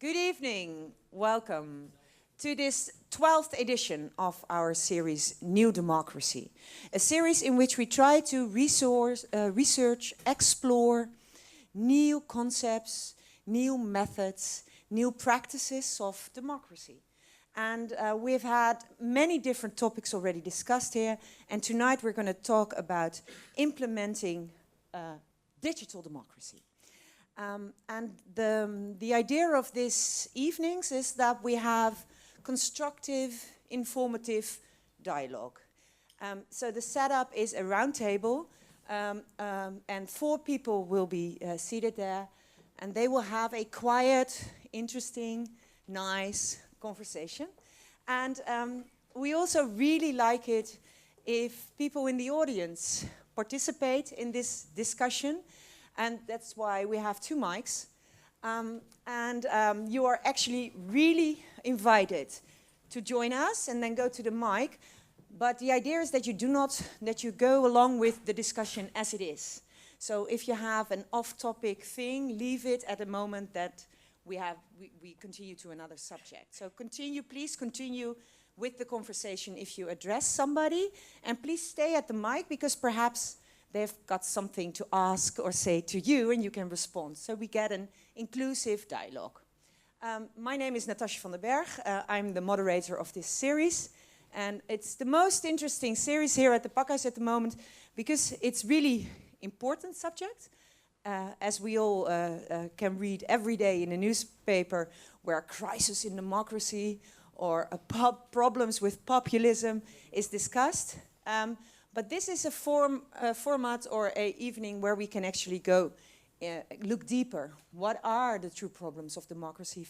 Good evening, welcome to this 12th edition of our series New Democracy, a series in which we try to research, explore new concepts, new methods, new practices of democracy. And we've had many different topics already discussed here, and tonight we're going to talk about implementing digital democracy. And the idea of these evenings is that we have constructive, informative dialogue. So the setup is a round table, and 4 people will be seated there, and they will have a quiet, interesting, nice conversation. And we also really like it if people in the audience participate in this discussion. And that's why we have 2 mics. You are actually really invited to join us and then go to the mic. But the idea is that you go along with the discussion as it is. So if you have an off-topic thing, leave it at the moment that we continue to another subject. So please continue with the conversation if you address somebody. And please stay at the mic because perhaps they've got something to ask or say to you and you can respond. So we get an inclusive dialogue. My name is Natasja van den Berg. I'm the moderator of this series. And it's the most interesting series here at the Pakhuis at the moment because it's really important subject. As we all can read every day in the newspaper where a crisis in democracy or problems with populism is discussed. But this is a format or an evening where we can actually go look deeper. What are the true problems of democracy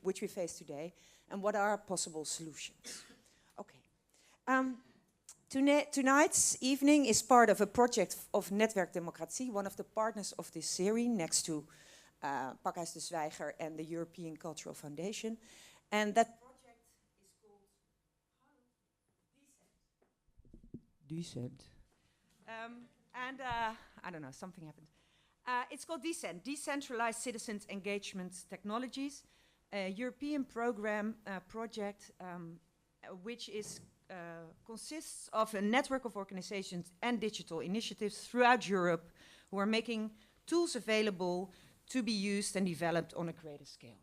which we face today, and what are possible solutions? Okay. Tonight's evening is part of a project of Netwerk Democratie, one of the partners of this series, next to Pakhuis de Zwijger and the European Cultural Foundation. And that Decent. I don't know, something happened. It's called Decent, Decentralized Citizens Engagement Technologies, a European project which consists of a network of organizations and digital initiatives throughout Europe who are making tools available to be used and developed on a greater scale.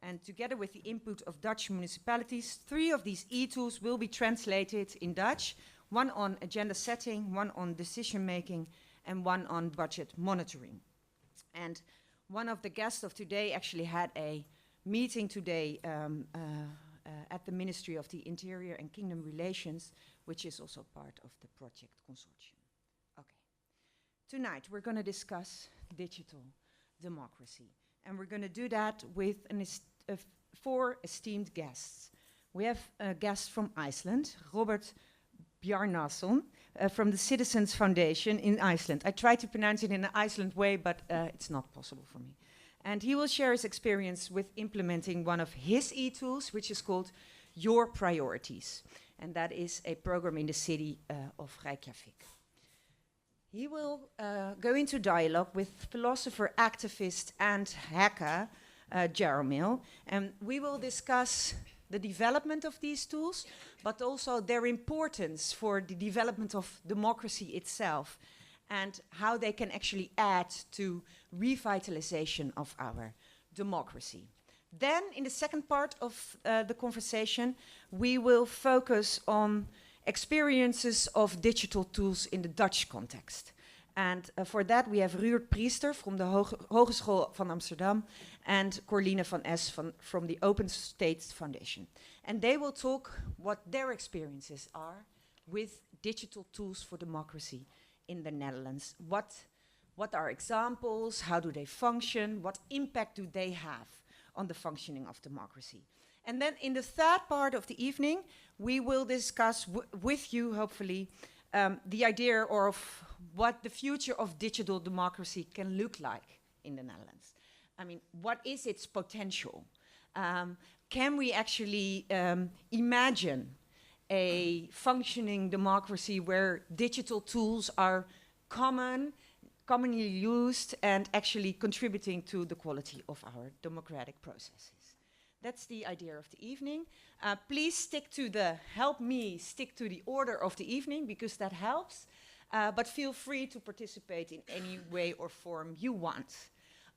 And together with the input of Dutch municipalities, 3 of these e-tools will be translated in Dutch, 1 on agenda setting, 1 on decision making, and 1 on budget monitoring. And one of the guests of today actually had a meeting today at the Ministry of the Interior and Kingdom Relations, which is also part of the project consortium. Okay. Tonight we're going to discuss digital democracy. And we're going to do that with 4 esteemed guests. We have a guest from Iceland, Róbert Bjarnason, from the Citizens Foundation in Iceland. I tried to pronounce it in an Iceland way, but it's not possible for me. And he will share his experience with implementing one of his e-tools, which is called Your Priorities. And that is a program in the city of Reykjavik. He will go into dialogue with philosopher, activist, and hacker Jaromil, and we will discuss the development of these tools, but also their importance for the development of democracy itself, and how they can actually add to revitalization of our democracy. Then, in the second part of the conversation, we will focus on experiences of digital tools in the Dutch context. And for that, we have Róbert Priester from the Hogeschool van Amsterdam and Corline van Es from the Open States Foundation. And they will talk what their experiences are with digital tools for democracy in the Netherlands. What are examples? How do they function? What impact do they have on the functioning of democracy? And then in the third part of the evening, we will discuss with you, hopefully, the idea of what the future of digital democracy can look like in the Netherlands. I mean, what is its potential? Can we actually imagine a functioning democracy where digital tools are common, commonly used, and actually contributing to the quality of our democratic processes. That's the idea of the evening. Please help me stick to the order of the evening, because that helps. But feel free to participate in any way or form you want.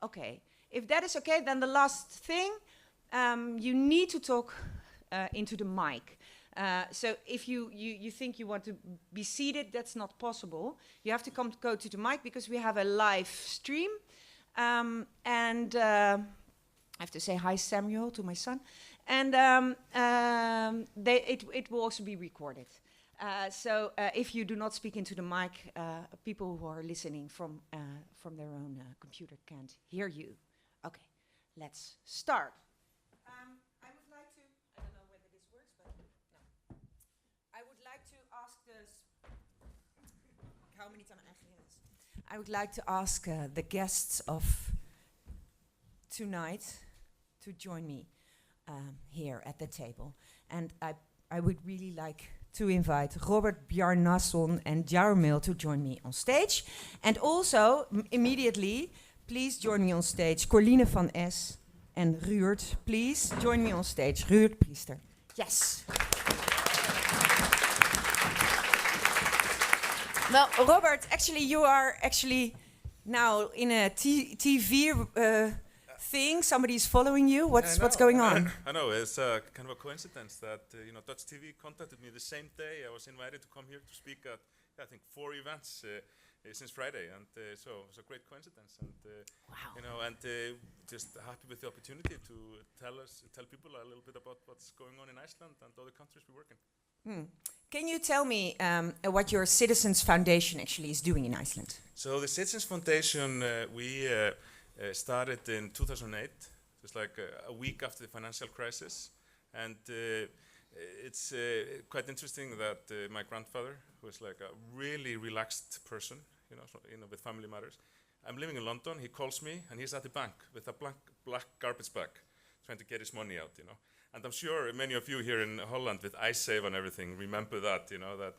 Okay, if that is okay, then the last thing, you need to talk into the mic. So if you think you want to be seated, that's not possible. You have to go to the mic, because we have a live stream. And I have to say hi, Samuel, to my son. And it will also be recorded. So if you do not speak into the mic, people who are listening from their own computer can't hear you. Okay, let's start. I would like to, I don't know whether this works, but no. I would like to ask I would like to ask the guests of tonight to join me here at the table. And I would really like to invite Róbert Bjarnason and Jaromil to join me on stage. And also, immediately, please join me on stage, Corline van Es and Ruurt. Please join me on stage. Ruurt Priester. Yes. Well, Robert, actually, you are now in a TV thing. Somebody's following you. What's going on? I know, it's kind of a coincidence that Dutch TV contacted me the same day. I was invited to come here to speak at, I think, 4 events since Friday, and so it was a great coincidence. And wow. Just happy with the opportunity to tell people a little bit about what's going on in Iceland and other countries we work in. Can you tell me what your Citizens Foundation actually is doing in Iceland? So the Citizens Foundation, we started in 2008, just like a week after the financial crisis. And it's quite interesting that my grandfather, who was like a really relaxed person, with family matters. I'm living in London, he calls me, and he's at the bank with a black garbage bag, trying to get his money out, And I'm sure many of you here in Holland with iSave and everything remember that, that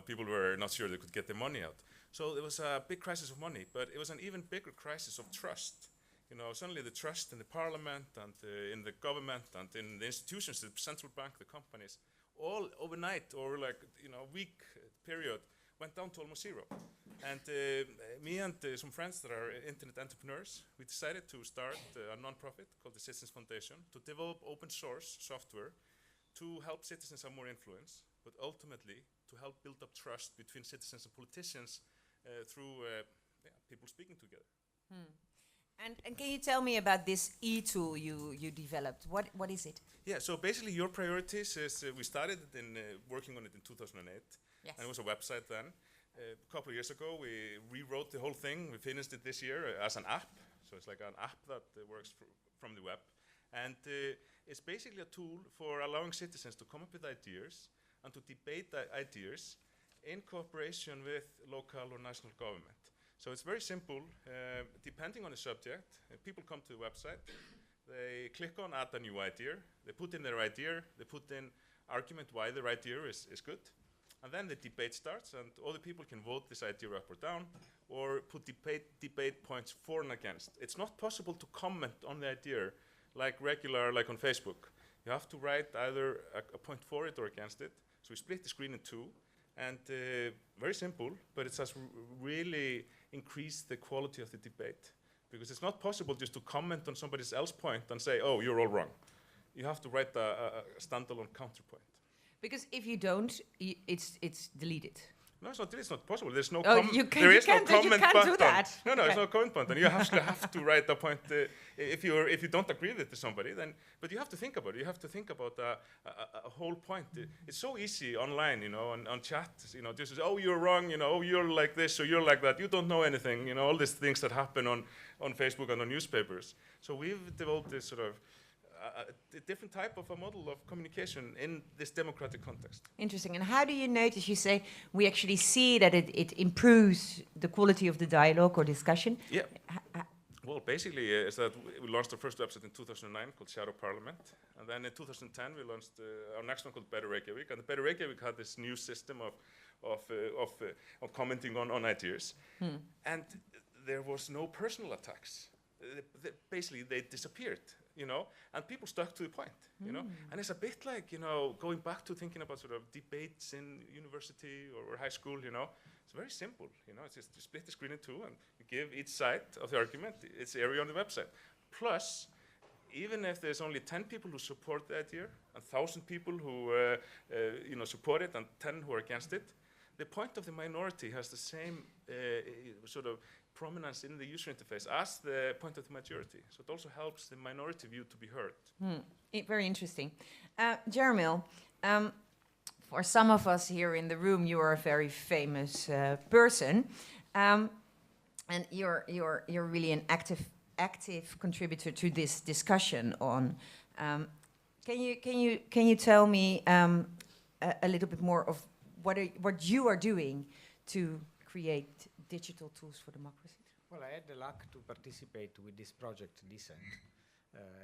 people were not sure they could get their money out. So there was a big crisis of money, but it was an even bigger crisis of trust. Suddenly the trust in the parliament and in the government and in the institutions, the central bank, the companies, all overnight or a week period went down to almost zero. And me and some friends that are internet entrepreneurs, we decided to start a non-profit called the Citizens Foundation to develop open source software to help citizens have more influence, but ultimately to help build up trust between citizens and politicians through people speaking together. And can you tell me about this e-tool you developed? What is it? Yeah, so basically your priorities is, we started working on it in 2008. Yes. And it was a website then. A couple of years ago, we rewrote the whole thing. We finished it this year as an app. So it's like an app that works from the web. And it's basically a tool for allowing citizens to come up with ideas and to debate the ideas in cooperation with local or national government. So it's very simple. Depending on the subject, people come to the website. They click on add a new idea. They put in their idea. They put in argument why their idea is good. And then the debate starts, and all the people can vote this idea up or down, or put debate points for and against. It's not possible to comment on the idea like on Facebook. You have to write either a point for it or against it. So we split the screen in two, and very simple, but it has really increased the quality of the debate. Because it's not possible just to comment on somebody else's point and say, oh, you're all wrong. You have to write a standalone counterpoint. Because if you don't, it's deleted. No, it's not. It's not possible. There's no. There is no comment button. Do that. No, there's no comment button. You actually have to write a point if you don't agree with somebody. Then, but you have to think about it. You have to think about a whole point. It's so easy online, on chat. Just oh, you're wrong. Oh, you're like this or you're like that. You don't know anything. All these things that happen on Facebook and on newspapers. So we've developed this sort of a different type of a model of communication in this democratic context. Interesting. And how do you notice, you say, we actually see that it improves the quality of the dialogue or discussion? Yeah. Well, basically, is that we launched our first website in 2009 called Shadow Parliament. And then in 2010, we launched our next one called Better Reykjavik. And the Better Reykjavik had this new system of commenting on ideas. And there was no personal attacks. Basically, they disappeared, and people stuck to the point, And it's a bit like, going back to thinking about sort of debates in university or high school, It's very simple, It's just you split the screen in two and you give each side of the argument its area on the website. Plus, even if there's only 10 people who support the idea, 1,000 people who support it and 10 who are against it, the point of the minority has the same sort of prominence in the user interface as the point of the majority. So it also helps the minority view to be heard. Very interesting. Jaromil, for some of us here in the room, you are a very famous person, and you're really an active contributor to this discussion on. Can you tell me a little bit more of what you are doing to create digital tools for democracy? Well, I had the luck to participate with this project, Descent,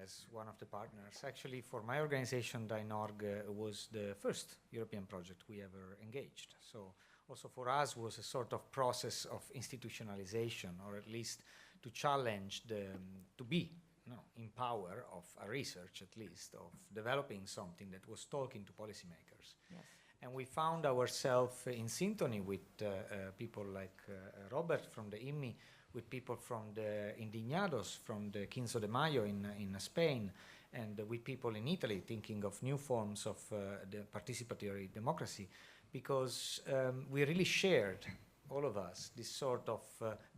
as one of the partners. Actually, for my organization, DINORG was the first European project we ever engaged. So also for us was a sort of process of institutionalization, or at least to challenge to be in power of a research, at least, of developing something that was talking to policymakers. Yes. And we found ourselves in sympathy with people like Robert from the IMI, with people from the Indignados, from the 15 de Mayo in Spain, and with people in Italy thinking of new forms of the participatory democracy, because we really shared, all of us, this sort of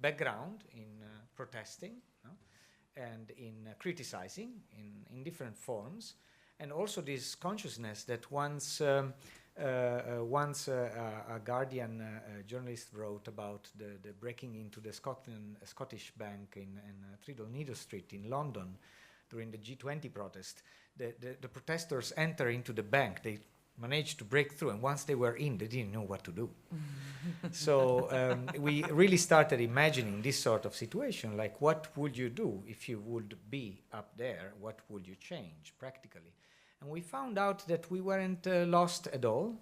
background in protesting and in criticizing in different forms, and also this consciousness that once a Guardian journalist wrote about the breaking into the Scottish bank in Triddle Street in London during the G20 protest. The protesters enter into the bank. They managed to break through, and once they were in, they didn't know what to do. So we really started imagining this sort of situation, like what would you do if you would be up there? What would you change practically? And we found out that we weren't lost at all.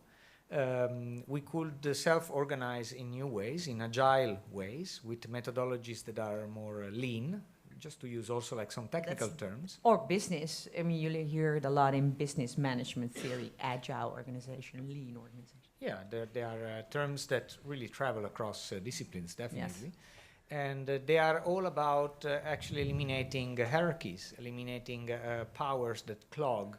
We could self-organize in new ways, in agile ways, with methodologies that are more lean, just to use also like some technical terms. Or business. I mean, you hear it a lot in business management theory, agile organization, lean organization. Yeah, there are terms that really travel across disciplines, definitely. Yes. And they are all about actually eliminating hierarchies, eliminating powers that clog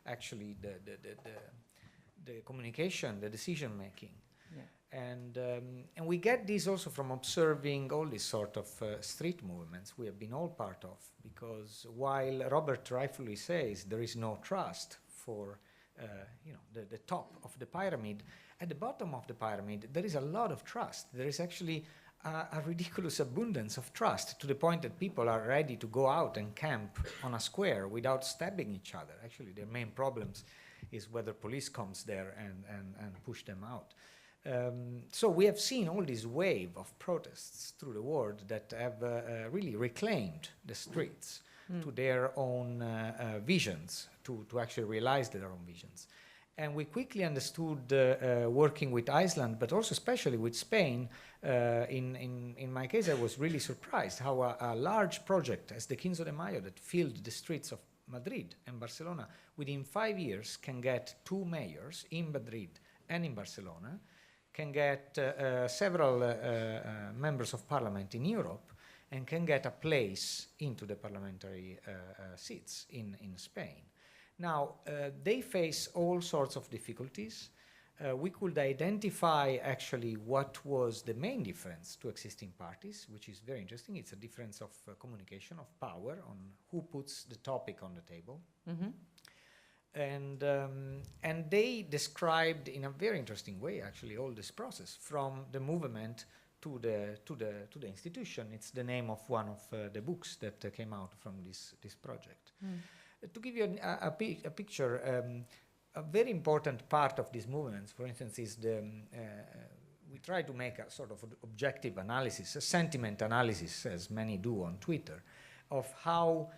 actually the communication, the decision making. Yeah. And we get this also from observing all these sort of street movements we have been all part of, because while Robert rightfully says there is no trust for the top of the pyramid, at the bottom of the pyramid there is a lot of trust. There is actually a ridiculous abundance of trust, to the point that people are ready to go out and camp on a square without stabbing each other. Actually, their main problems is whether police comes there and push them out. So we have seen all this wave of protests through the world that have really reclaimed the streets to their own visions, to actually realize their own visions. And we quickly understood, working with Iceland, but also especially with Spain, in my case I was really surprised how a large project as the 15 de Mayo that filled the streets of Madrid and Barcelona within 5 years can get 2 mayors in Madrid and in Barcelona, can get several members of parliament in Europe, and can get a place into the parliamentary seats in Spain. Now, they face all sorts of difficulties. We could identify actually what was the main difference to existing parties, which is very interesting. It's a difference of communication, of power, on who puts the topic on the table. Mm-hmm. And they described in a very interesting way actually all this process, from the movement to the institution. It's the name of one of the books that came out from this project. Mm. To give you a picture, a very important part of these movements, for instance, is we try to make a sort of objective analysis, a sentiment analysis, as many do on Twitter, of how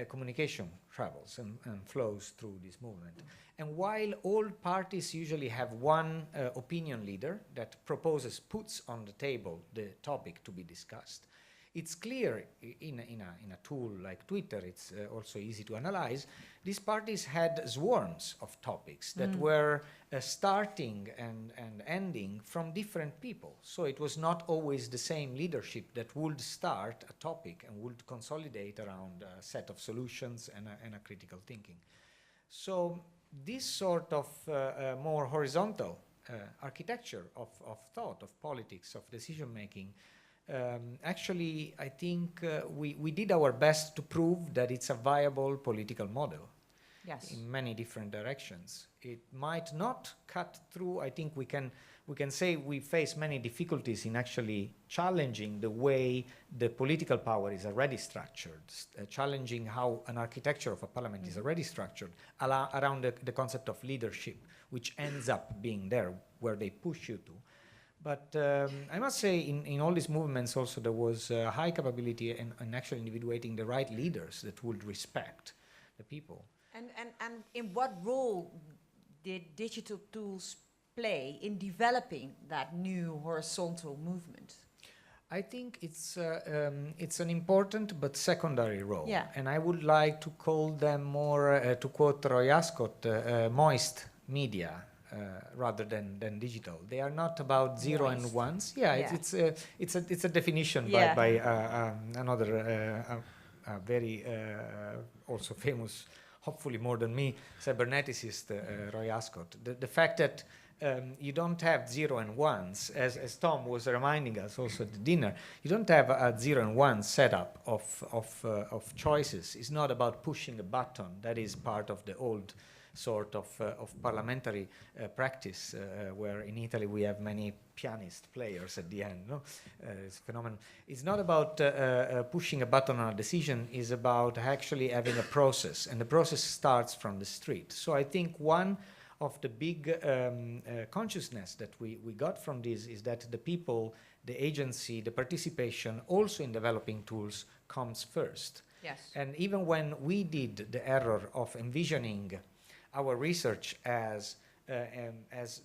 communication travels and flows through this movement. And while all parties usually have one opinion leader that puts on the table the topic to be discussed, it's clear in a tool like Twitter, it's also easy to analyze, these parties had swarms of topics that were starting and ending from different people. So it was not always the same leadership that would start a topic and would consolidate around a set of solutions and a critical thinking. So this sort of more horizontal architecture of thought, of politics, of decision-making, actually, I think we did our best to prove that it's a viable political model. Yes. In many different directions. It might not cut through. I think we can say we face many difficulties in actually challenging the way the political power is already structured, challenging how an architecture of a parliament is already structured around the concept of leadership, which ends up being there where they push you to. But I must say in all these movements also there was a high capability in actually individuating the right leaders that would respect the people. And in what role did digital tools play in developing that new horizontal movement? I think it's an important but secondary role. Yeah. And I would like to call them more, to quote Roy Ascott, moist media rather than digital. They are not about zero and ones. Yeah, yeah. It's a definition by another very also famous, hopefully more than me, cyberneticist Roy Ascott. The fact that you don't have zero and ones, as Tom was reminding us also at the dinner, you don't have a zero and one setup of choices. It's not about pushing a button. That is part of the old sort of parliamentary practice, where in Italy we have many pianist players at the end. No? It's a phenomenon. It's not about pushing a button on a decision. It's about actually having a process, and the process starts from the street. So I think one of the big consciousness that we got from this is that the people, the agency, the participation also in developing tools comes first. Yes. And even when we did the error of envisioning our research as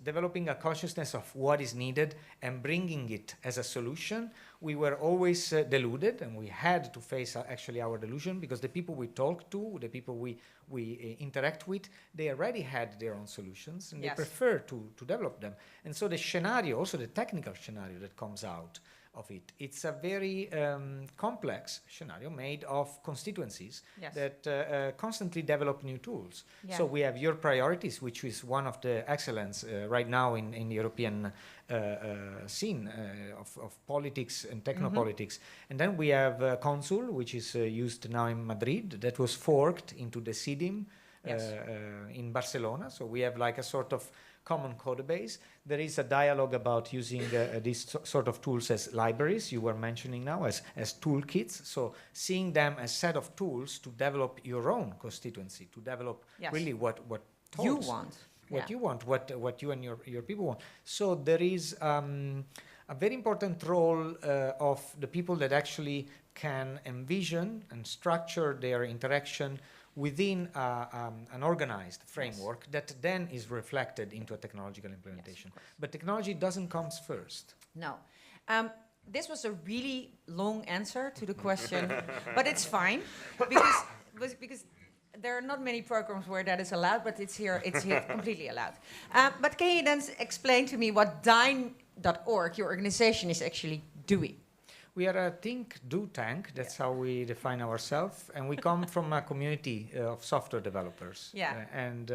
developing a consciousness of what is needed and bringing it as a solution, we were always deluded, and we had to face actually our delusion, because the people we talk to, the people we interact with, they already had their own solutions, and they prefer to develop them. And so the scenario, also the technical scenario that comes out of it, it's a very complex scenario made of constituencies that constantly develop new tools. Yeah. So we have your priorities, which is one of the excellence right now in the European scene of politics and technopolitics. And then we have Consul, which is used now in Madrid, that was forked into the CIDIM in Barcelona. So we have like a sort of common code base. There is a dialogue about using these sort of tools as libraries, you were mentioning now, as toolkits. So seeing them as set of tools to develop your own constituency, to develop really what you want. What you want, what you and your people want. So there is a very important role of the people that actually can envision and structure their interaction within an organized framework that then is reflected into a technological implementation. Yes, but technology doesn't come first. No. This was a really long answer to the question, but it's fine, because there are not many programs where that is allowed, but it's here completely allowed. But can you then explain to me what Dyn.org, your organization, is actually doing? We are a think, do tank. That's how we define ourselves. And we come from a community of software developers and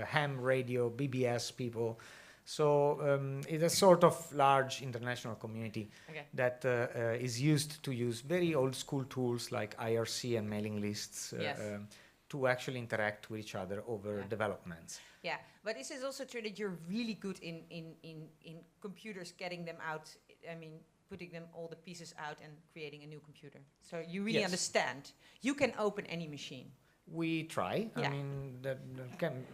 ham radio, BBS people. So it's a sort of large international community that is used to use very old school tools like IRC and mailing lists to actually interact with each other over developments. Yeah, but this is also true that you're really good in computers, getting them out. I mean, putting them all the pieces out and creating a new computer. So you really understand. You can open any machine. We try. Yeah.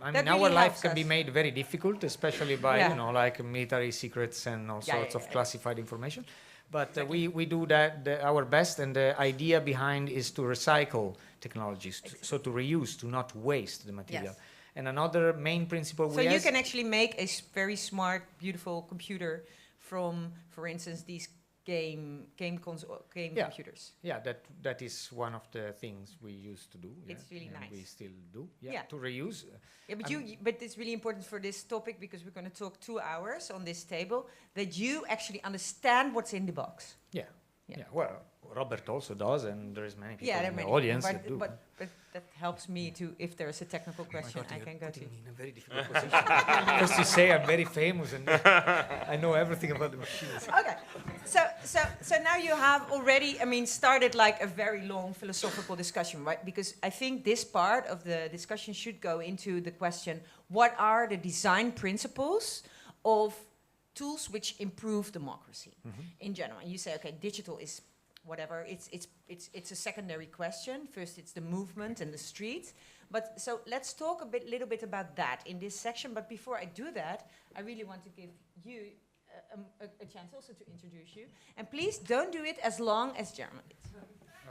I mean, our life can be made very difficult, especially by like military secrets and all sorts of classified information. But we do that our best, and the idea behind is to recycle technologies, so to reuse, to not waste the material. Yes. And another main principle so you can actually make a very smart, beautiful computer from, for instance, these game computers. Yeah, that is one of the things we used to do. It's really nice. We still do. Yeah, to reuse. Yeah, but it's really important for this topic, because we're going to talk 2 hours on this table, that you actually understand what's in the box. Yeah. Well, Robert also does, and there is many people in the audience that do. But that helps me to, if there is a technical question, I can go to. Me in a very difficult position. First you say I'm very famous and I know everything about the machines. Okay, so now you have already, started like a very long philosophical discussion, right? Because I think this part of the discussion should go into the question: what are the design principles of tools which improve democracy in general? And you say, okay, digital is whatever. It's a secondary question. First, it's the movement and the street. But so let's talk a little bit about that in this section. But before I do that, I really want to give you a chance also to introduce you. And please don't do it as long as Jaromil did.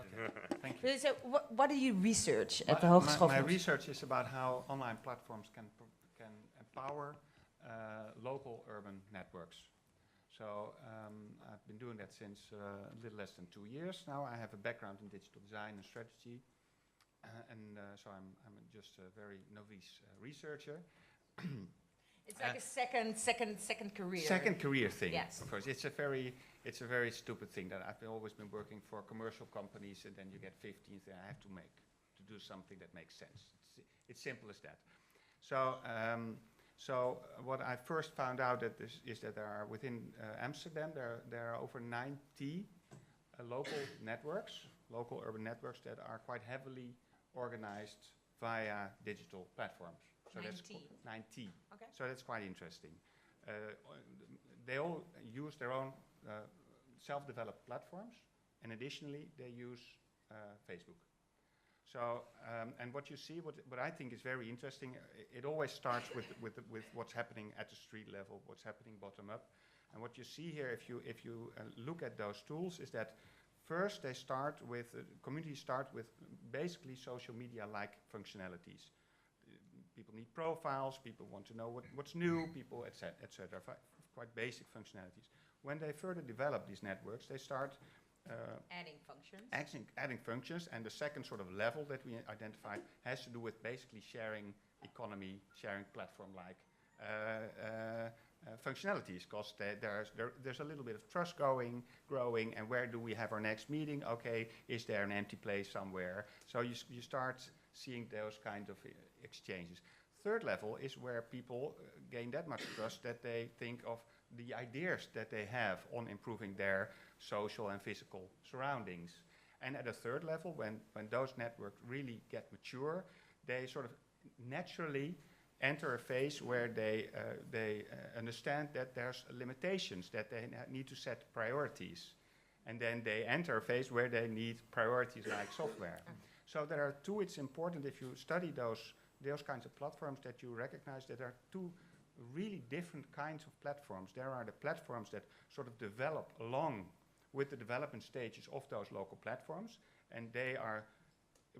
Okay, thank you. So what do you research at the Hogeschool? My research is about how online platforms can empower local urban networks. So I've been doing that since a little less than 2 years now. I have a background in digital design and strategy, so I'm just a very novice researcher. It's like a second career. Second career thing. Yes. Of course, it's a very stupid thing that I've always been working for commercial companies, and then you get 15th, and I have to do something that makes sense. It's simple as that. So what I first found out is that there are within Amsterdam there are over 90 local urban networks that are quite heavily organized via digital platforms. So 90. Okay. So that's quite interesting. They all use their own self-developed platforms, and additionally they use Facebook. So, and what you see, what I think is very interesting, it always starts with what's happening at the street level, what's happening bottom up. And what you see here, if you look at those tools, is that first they start with, communities start with basically social media-like functionalities. People need profiles, people want to know what's new, people, etc. Quite basic functionalities. When they further develop these networks, they start adding functions, and the second sort of level that we identified has to do with basically sharing economy, sharing platform-like functionalities, because there's a little bit of trust growing, and where do we have our next meeting? Okay, is there an empty place somewhere? So you start seeing those kind of exchanges. Third level is where people gain that much trust that they think of the ideas that they have on improving their social and physical surroundings. And at a third level, when those networks really get mature, they sort of naturally enter a phase where they understand that there's limitations, that they need to set priorities. And then they enter a phase where they need priorities like software. So there are two, it's important if you study those kinds of platforms that you recognize that there are two really different kinds of platforms. There are the platforms that sort of develop along with the development stages of those local platforms, and they are,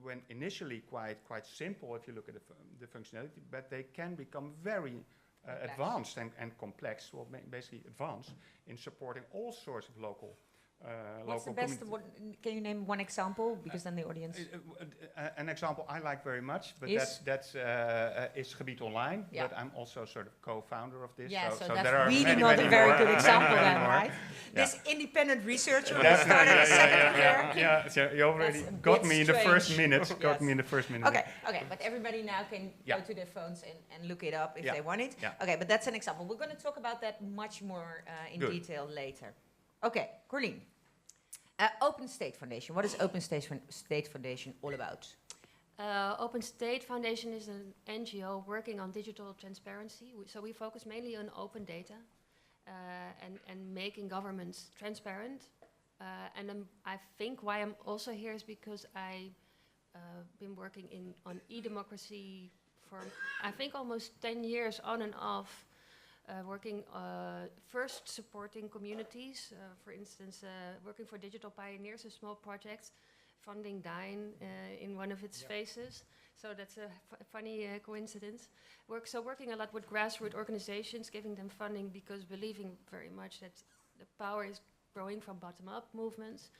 when initially quite simple if you look at the functionality, but they can become very advanced and complex, well basically advanced in supporting all sorts of local What's the best one? Can you name one example? Because then the audience... An example I like very much, but that's Gebied Online, but I'm also sort of co-founder of this. Yeah, so there that's are really not a very good example then, right? This independent researcher who started a second career. Yeah, so you already got me in the first minute. Okay, but everybody now can go to their phones and look it up if they want it. Yeah. Okay, but that's an example. We're going to talk about that much more in detail later. Okay, Corline. Open State Foundation. What is Open State Foundation all about? Open State Foundation is an NGO working on digital transparency. So we focus mainly on open data and making governments transparent. And I think why I'm also here is because I've been working on e-democracy for, I think, almost 10 years on and off. Working first supporting communities, for instance, working for Digital Pioneers, a small project, funding dying in one of its phases. So that's a funny coincidence. Working a lot with grassroots organizations, giving them funding because believing very much that the power is growing from bottom-up movements.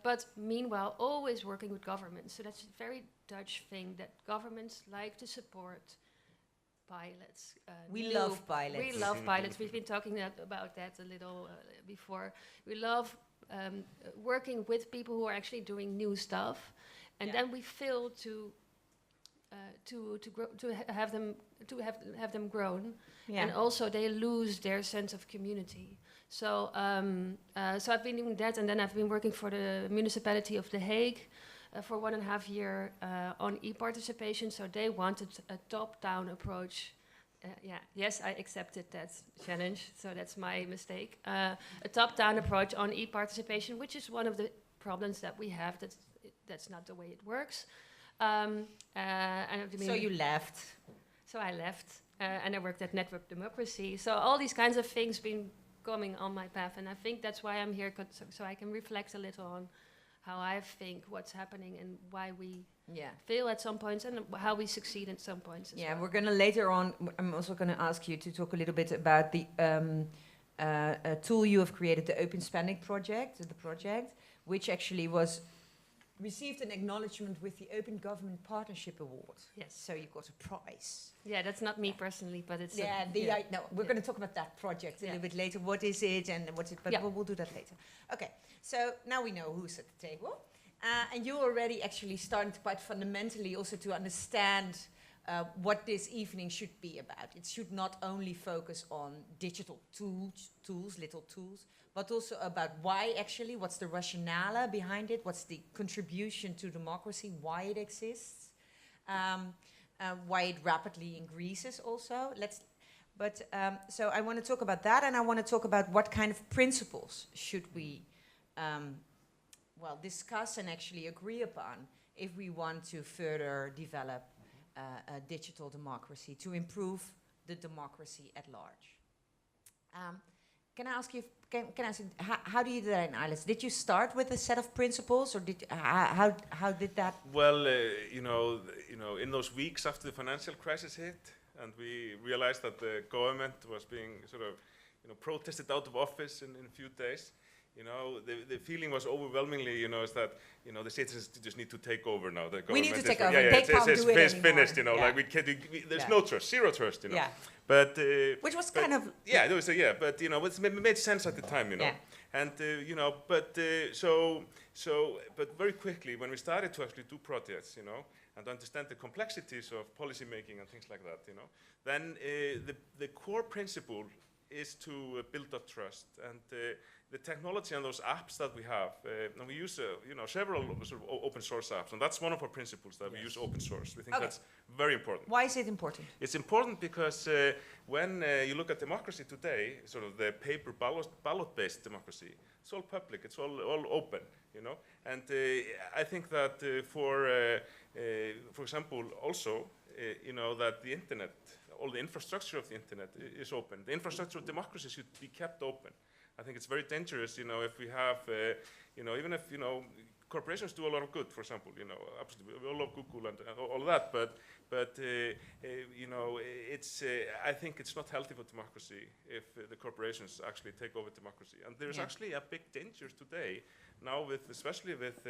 But meanwhile, always working with governments. So that's a very Dutch thing, that governments like to support pilots. We love pilots. We love pilots. We've been talking about that a little before. We love working with people who are actually doing new stuff, and then we fail to have them grown, and also they lose their sense of community. So I've been doing that, and then I've been working for the municipality of The Hague for 1.5 years on e-participation. So they wanted a top-down approach. Yes, I accepted that challenge, so that's my mistake. A top-down approach on e-participation, which is one of the problems that we have. That's not the way it works. So you left. So I left, and I worked at Network Democracy. So all these kinds of things been coming on my path, and I think that's why I'm here, so I can reflect a little on how I think what's happening and why we fail at some points and how we succeed at some points. We're going to later on, I'm also going to ask you to talk a little bit about the tool you have created, the Open Spending project, which actually received an acknowledgement with the Open Government Partnership Award. Yes. So you got a prize. Yeah, that's not me personally, but it's... we're going to talk about that project a little bit later. What is it and what's it? But we'll do that later. Okay, so now we know who's at the table. And you already actually started quite fundamentally also to understand what this evening should be about. It should not only focus on digital little tools, but also about why actually, what's the rationale behind it, what's the contribution to democracy, why it exists, why it rapidly increases also. So I want to talk about that, and I want to talk about what kind of principles should we discuss and actually agree upon if we want to further develop a digital democracy to improve the democracy at large. Can I ask you? Can I ask you, how do you do that in Ireland? Did you start with a set of principles, or how did that? Well, in those weeks after the financial crisis hit, and we realized that the government was being sort of, protested out of office in a few days. The feeling was overwhelmingly, is that, the citizens just need to take over now. The government we need to take over. They can't do it anymore. Finished, like we can't. There's no trust, zero trust, Yeah. But which was kind of there was but it made sense at the time, Yeah. And but very quickly when we started to actually do projects, and understand the complexities of policy making and things like that, then the core principle is to build up trust, and the technology and those apps that we have, and we use several sort of open source apps, and that's one of our principles, that we use open source. We think that's very important. Why is it important? It's important because when you look at democracy today, sort of the paper ballot-based democracy, it's all public, it's all open, and I think that for example, also, that the internet, all the infrastructure of the internet is open. The infrastructure of democracy should be kept open. I think it's very dangerous, if we have, even if, corporations do a lot of good, for example, absolutely, we all love Google and all that, but it's, I think it's not healthy for democracy if the corporations actually take over democracy. And there's actually a big danger today, now especially with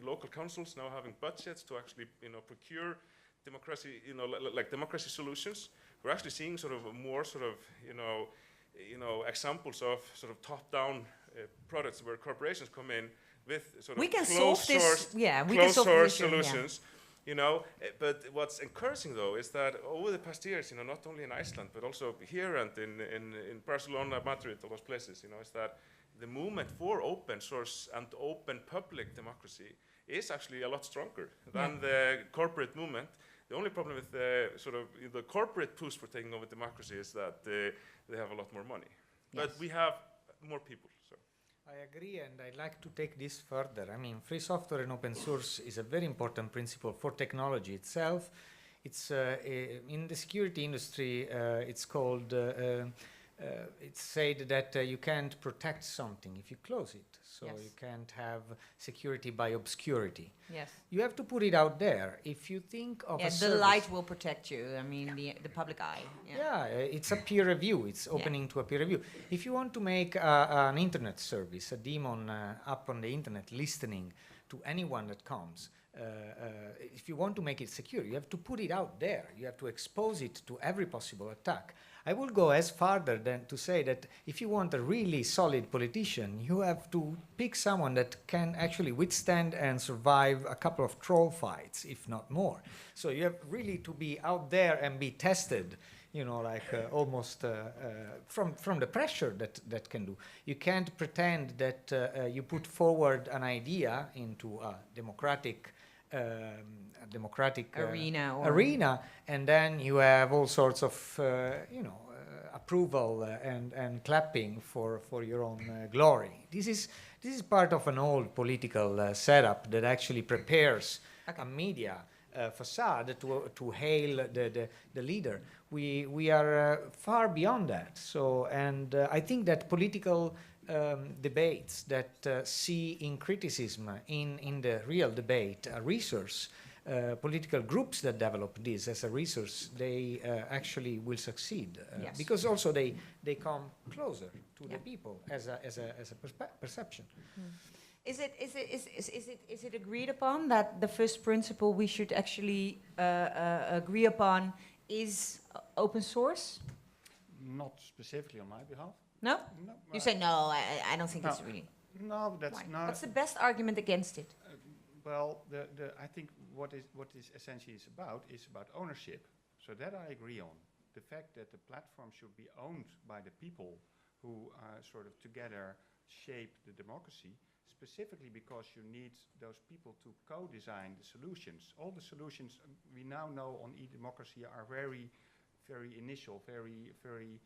local councils now having budgets to actually, procure democracy, like democracy solutions. We're actually seeing sort of more sort of, examples of sort of top-down products where corporations come in with sort of closed source solutions. But what's encouraging though is that over the past years, not only in Iceland but also here and in Barcelona, Madrid, all those places, is that the movement for open source and open public democracy is actually a lot stronger than the corporate movement. The only problem with the corporate push for taking over democracy is that they have a lot more money. Yes. But we have more people. So. I agree, and I'd like to take this further. I mean, free software and open source is a very important principle for technology itself. It's in the security industry, it's called it's said that you can't protect something if you close it. So Yes. you can't have security by obscurity. Yes. You have to put it out there. If you think of Yeah, a the service, light will protect you. I mean, the public eye. yeah, it's a peer review. It's opening to a peer review. If you want to make an internet service, a daemon up on the internet listening to anyone that comes, if you want to make it secure, you have to put it out there. You have to expose it to every possible attack. I will go as farther than to say that if you want a really solid politician, you have to pick someone that can actually withstand and survive a couple of troll fights, if not more. So you have really to be out there and be tested, you know, like almost from the pressure that can do. You can't pretend that you put forward an idea into a democratic arena, and then you have all sorts of approval and clapping for your own glory. This is part of an old political setup that actually prepares a media facade to hail the leader. We are far beyond that. So, and I think that political debates that see in criticism, in the real debate, a resource, political groups that develop this as a resource, they actually will succeed Yes. because also they come closer to the people as a perception. Is it agreed upon that the first principle we should actually agree upon is open source? Not specifically on my behalf. No? No, You say no. I don't think no. it's really. No, that's Why? not. What's the best argument against it? Well, I think what is essentially is about ownership. So that I agree on. The fact that the platform should be owned by the people who sort of together shape the democracy, specifically because you need those people to co-design the solutions. All the solutions we now know on e-democracy are very, very initial, very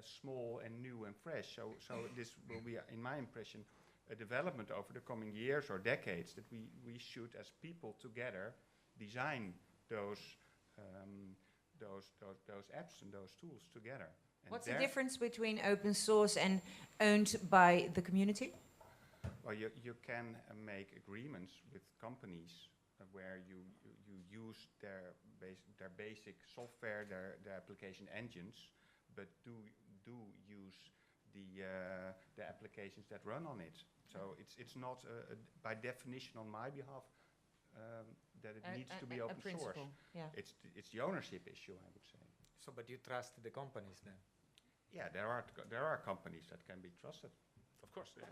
small and new and fresh. So this will be, in my impression, a development over the coming years or decades that we should, as people together, design those apps and those tools together. And What's the difference between open source and owned by the community? Well, you can make agreements with companies where you use their basic software, their application engines, but do use the applications that run on it. So it's not by definition on my behalf that it needs to be open source. Yeah. It's the ownership issue, I would say. So, but you trust the companies then? Yeah, there are companies that can be trusted. Of course, yeah.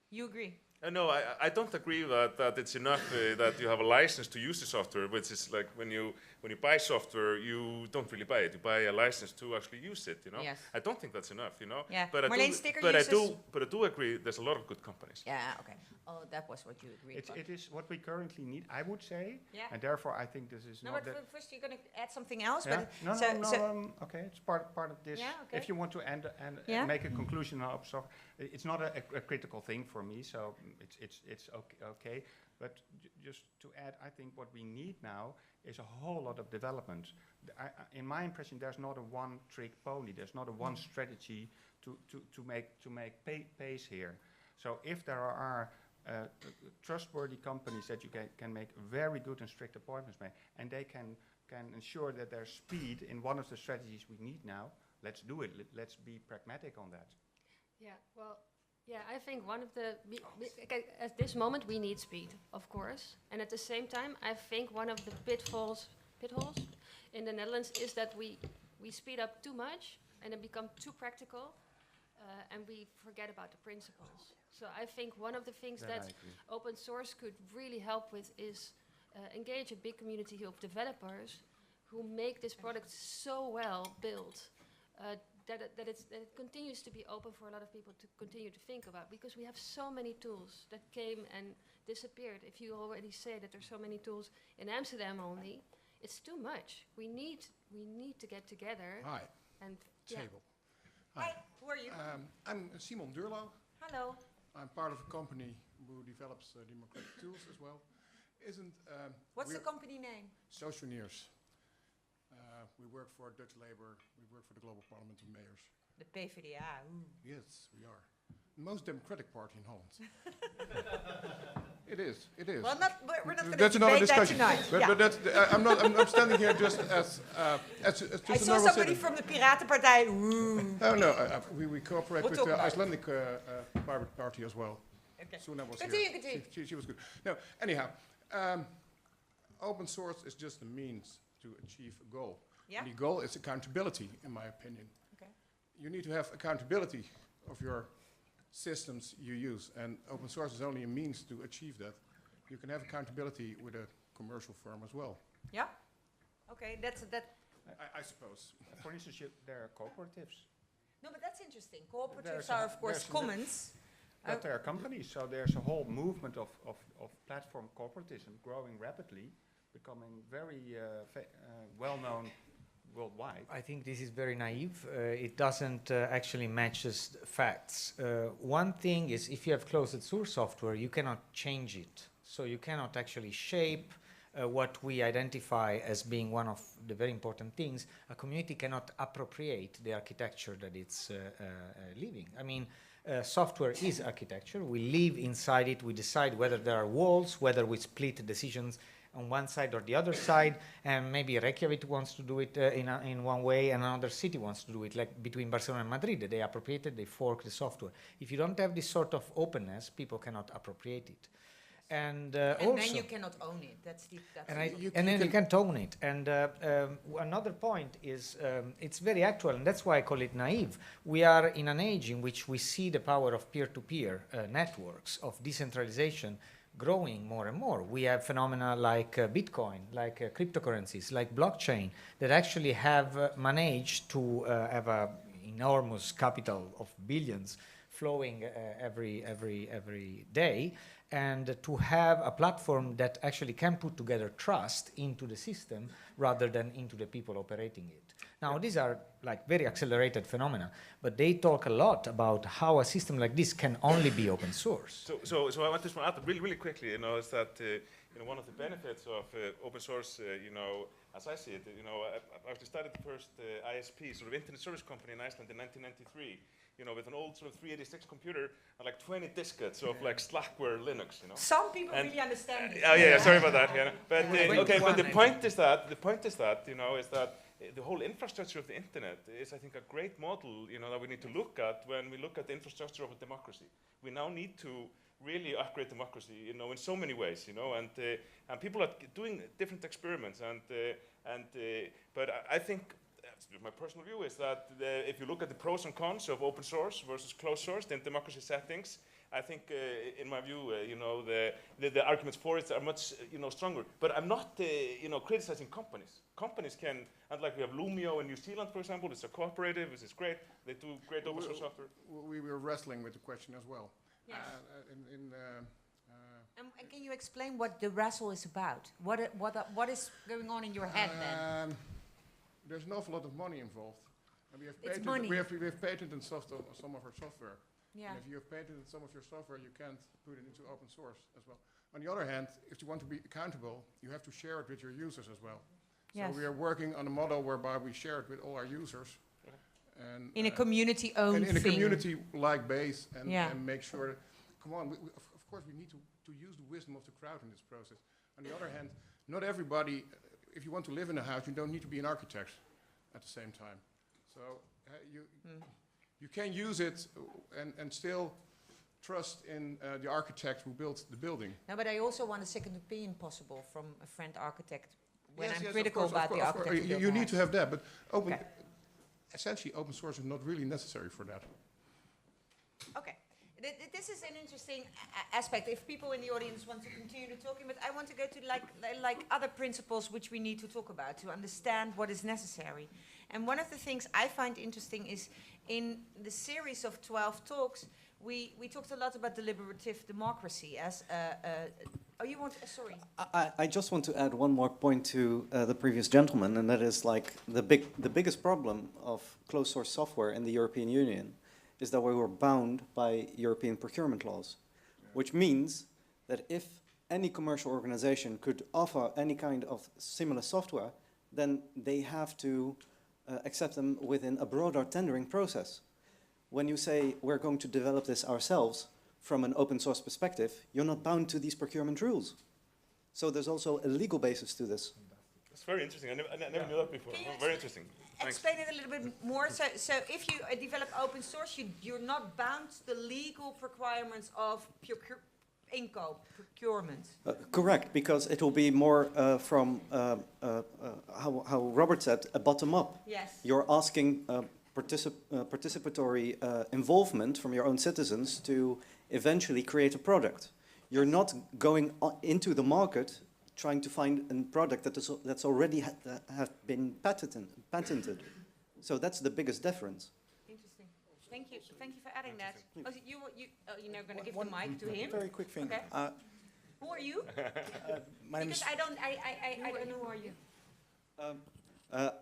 You agree? No, I don't agree that it's enough that you have a license to use the software, which is like when you buy software, you don't really buy it. You buy a license to actually use it, you know? Yes. I don't think that's enough, you know? Yeah. But Marleen Sticker I uses- do agree there's a lot of good companies. Yeah, okay. Oh, that was what you agreed upon. It is what we currently need, I would say, Yeah. and therefore I think this is No, not but that. first you're going to add something else. Yeah? But Okay, it's part of this. Yeah, okay. If you want to end Yeah. and make a conclusion of so, it's not a critical thing for me, so it's okay. But just to add, I think what we need now is a whole lot of development. In my impression, there's not a one-trick pony. There's not a one strategy to make pace here. So if there are trustworthy companies that you can make very good and strict appointments with, and they can ensure that there's speed in one of the strategies we need now, let's do it. Let's be pragmatic on that. Yeah, well, yeah, I think one of the, okay, at this moment we need speed, of course. And at the same time, I think one of the pitfalls in the Netherlands is that we speed up too much and then become too practical and we forget about the principles. So I think one of the things that open source could really help with is engage a big community of developers who make this product so well built that it continues to be open for a lot of people to continue to think about, because we have so many tools that came and disappeared. If you already say that there's so many tools in Amsterdam only, it's too much. We need to get together. Hi, And table. Hi, who are you? I'm Simon Durlo. Hello. I'm part of a company who develops democratic tools as well. What's the company name? Socioneers. We work for Dutch Labour. We work for the Global Parliament of Mayors. The PvdA. Yes, we are. Most democratic party in Holland. It is. Well, we're not going to That's another debate that discussion. tonight. But, Yeah. but that's, I'm standing here just as just I a saw normal somebody citizen. from the Piratenpartij. No, we cooperate We'll with talk the about it. Icelandic private party as well. Okay. Suna was Continue, here. continue. She was good. No, anyhow, open source is just a means to achieve a goal. Yeah. And the goal is accountability, in my opinion. Okay. You need to have accountability of your systems you use, and open source is only a means to achieve that. You can have accountability with a commercial firm as well, Yeah. Okay, that's that. I suppose. For instance, there are cooperatives. No, but that's interesting. Cooperatives There's are, a- of course, there's a- commons. But there are companies, so there's a whole movement of platform corporatism growing rapidly, becoming very well-known worldwide. I think this is very naive. It doesn't actually matches the facts. One thing is, if you have closed source software, you cannot change it. So you cannot actually shape what we identify as being one of the very important things. A community cannot appropriate the architecture that it's living. I mean, software is architecture. We live inside it. We decide whether there are walls, whether we split decisions on one side or the other side, and maybe Reykjavik wants to do it in one way, and another city wants to do it, like between Barcelona and Madrid. They appropriate it, they fork the software. If you don't have this sort of openness, people cannot appropriate it. And also, then you cannot own it. That's the. and then you can't own it. And another point is, it's very actual, and that's why I call it naive. We are in an age in which we see the power of peer-to-peer networks, of decentralization, growing more and more. We have phenomena like Bitcoin, like cryptocurrencies, like blockchain, that actually have managed to have an enormous capital of billions flowing every day, and to have a platform that actually can put together trust into the system rather than into the people operating it. Now, these are like very accelerated phenomena, but they talk a lot about how a system like this can only be open source. So I want to add really quickly, is that one of the benefits of open source, as I see it, I actually started the first ISP, sort of internet service company in Iceland in 1993. With an old sort of 386 computer and like 20 diskettes of like Slackware Linux, Some people really understand this. Oh yeah, sorry about that. But Yeah. the point is that the whole infrastructure of the internet is, I think, a great model, that we need to look at when we look at the infrastructure of a democracy. We now need to really upgrade democracy, in so many ways, and people are doing different experiments, but I think. My personal view is that if you look at the pros and cons of open source versus closed source in democracy settings, I think, in my view, the arguments for it are much, stronger. But I'm not, criticizing companies. Companies can, and like we have Lumio in New Zealand, for example. It's a cooperative. This is great. They do great open source software. We were wrestling with the question as well. Yes. In And can you explain what the wrestle is about? What is going on in your head then? There's an awful lot of money involved. And we have It's patented, money. we have patented some of our software. Yeah. And if you have patented some of your software, you can't put it into open source as well. On the other hand, if you want to be accountable, you have to share it with your users as well. Yes. So we are working on a model whereby we share it with all our users. And In a community-owned in a thing. community-like base, and, Yeah. and make sure that, come on, of course we need to use the wisdom of the crowd in this process. On the other hand, not everybody, if you want to live in a house, you don't need to be an architect at the same time. So you can use it and still trust in the architect who built the building. No, but I also want a second opinion possible from a friend architect when Yes, I'm yes, critical about the architect. You need to have that, but Okay. essentially open source is not really necessary for that. Okay. This is an interesting aspect. If people in the audience want to continue talking, but I want to go to like other principles which we need to talk about to understand what is necessary. And one of the things I find interesting is in the series of 12 talks, we talked a lot about deliberative democracy as oh, you want? Sorry. I just want to add one more point to the previous gentleman, and that is like the biggest problem of closed source software in the European Union is that we were bound by European procurement laws, which means that if any commercial organization could offer any kind of similar software, then they have to accept them within a broader tendering process. When you say we're going to develop this ourselves from an open source perspective, you're not bound to these procurement rules. So there's also a legal basis to this. It's very interesting. I never knew that before. Very interesting. Thanks. Explain it a little bit more. So if you develop open source, you're not bound to the legal requirements of procurement. Correct, because it will be more from how Robert said, a bottom up. Yes. You're asking participatory involvement from your own citizens to eventually create a product. You're not going into the market trying to find a product that's already have been patented. So that's the biggest difference. Interesting. Thank you for adding that. Oh, you're now going to give the mic to him. Very quick thing. Okay. Who are you? My name is. Because I don't know who are you.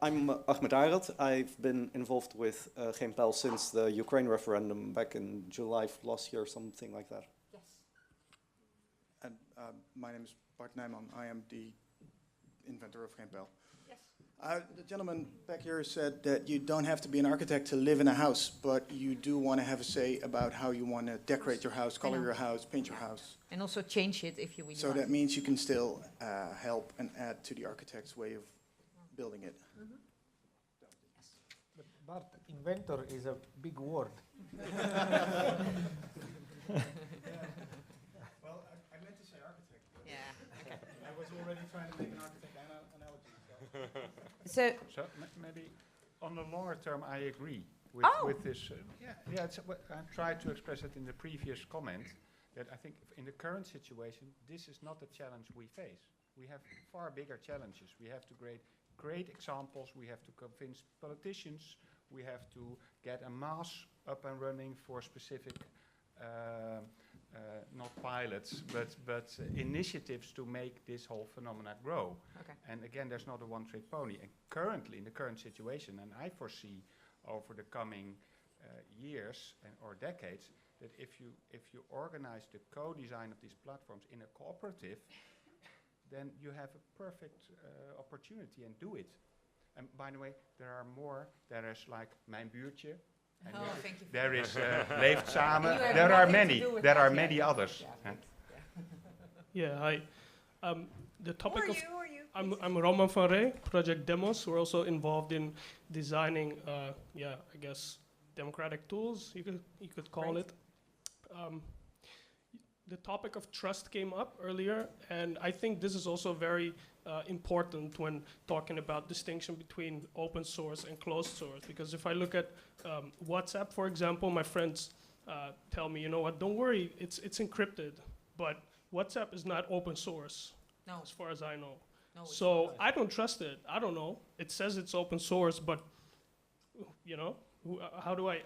I'm Ahmed Arad. I've been involved with Geen Pijl since the Ukraine referendum back in July last year, something like that. Yes. And my name is Bart Nijman. I am the inventor of Geen Pijl. Yes. The gentleman back here said that you don't have to be an architect to live in a house, but you do want to have a say about how you want to decorate your house, color your house, paint your house. And also change it if you really So want. that means you can still help and add to the architect's way of building it. But inventor is a big word. Well, I meant to say architect. But Yeah. Okay. I was already trying to make an architect analogy. So Maybe on the longer term, I agree with this. It's I tried to express it in the previous comment, that I think in the current situation, this is not the challenge we face. We have far bigger challenges. We have to create great examples. We have to convince politicians. We have to get a mass up and running for specific, not pilots, but initiatives to make this whole phenomena grow. Okay. And again, there's not a one-trick pony. And currently, in the current situation, and I foresee over the coming years or decades, that if you organize the co-design of these platforms in a cooperative, then you have a perfect opportunity and do it. And by the way, there are more. There is like Mijn Buurtje. And thank you. there is Leeft Samen. You have There are nothing to many. do with There that, are yeah. many others. Yeah, Yeah, hi. The topic Who of are you? I'm Roman van Rey, Project Demos. We're also involved in designing, I guess, democratic tools. You could call it. The topic of trust came up earlier, and I think this is also very important when talking about distinction between open source and closed source. Because if I look at WhatsApp, for example, my friends tell me, you know what, don't worry, it's encrypted, but WhatsApp is not open source, No. as far as I know. No, it's So not. I don't trust it. I don't know. It says it's open source, but you know,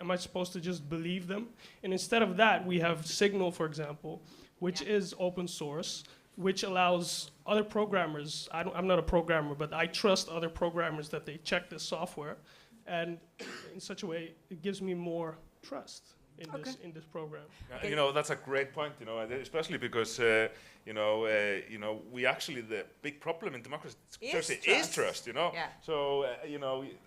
am I supposed to just believe them? And instead of that, we have Signal, for example, which is open source, which allows other programmers. I'm not a programmer, but I trust other programmers that they check this software, and in such a way, it gives me more trust in this program. Okay. You know, that's a great point. You know, especially because we actually, the big problem in democracy is trust. You know, Yeah. so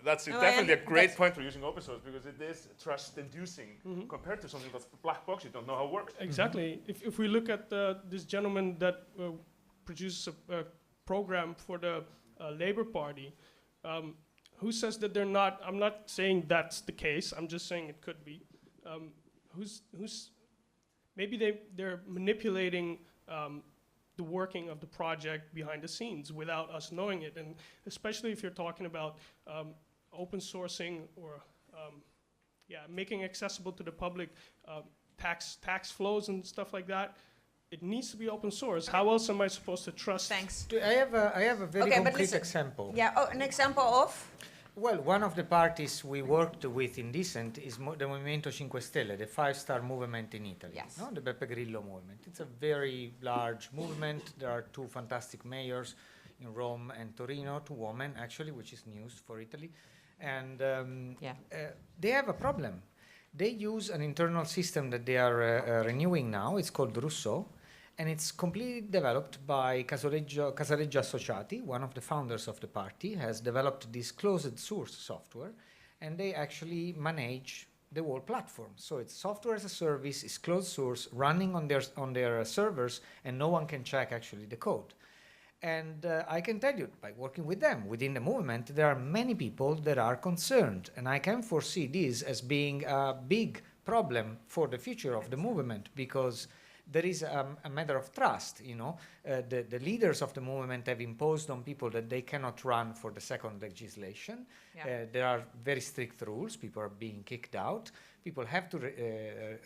that's No, definitely a and great that's- point for using open source, because it is trust-inducing compared to something that's black box. You don't know how it works. Exactly. If we look at this gentleman that produces a program for the Labour Party, who says that they're not? I'm not saying that's the case. I'm just saying it could be. Who's maybe they're manipulating the working of the project behind the scenes without us knowing it, and especially if you're talking about open sourcing or making accessible to the public tax flows and stuff like that. It needs to be open source. How else am I supposed to trust? Thanks. I have a very Okay, but concrete listen. example. Yeah. Oh, an example of? Well, one of the parties we worked with in Decent is the Movimento 5 Stelle, the 5-star movement in Italy. Yes. No? The Beppe Grillo movement. It's a very large movement. There are two fantastic mayors in Rome and Torino, 2 women actually, which is news for Italy. And they have a problem. They use an internal system that they are renewing now. It's called Rousseau. and it's completely developed by Casaleggia Associati, one of the founders of the party, has developed this closed source software, and they actually manage the whole platform. So it's software as a service, it's closed source, running on their servers, and no one can check actually the code. And I can tell you, by working with them within the movement, there are many people that are concerned, and I can foresee this as being a big problem for the future of the movement, because there is a matter of trust. The leaders of the movement have imposed on people that they cannot run for the second legislation. Yeah. There are very strict rules. People are being kicked out. People have to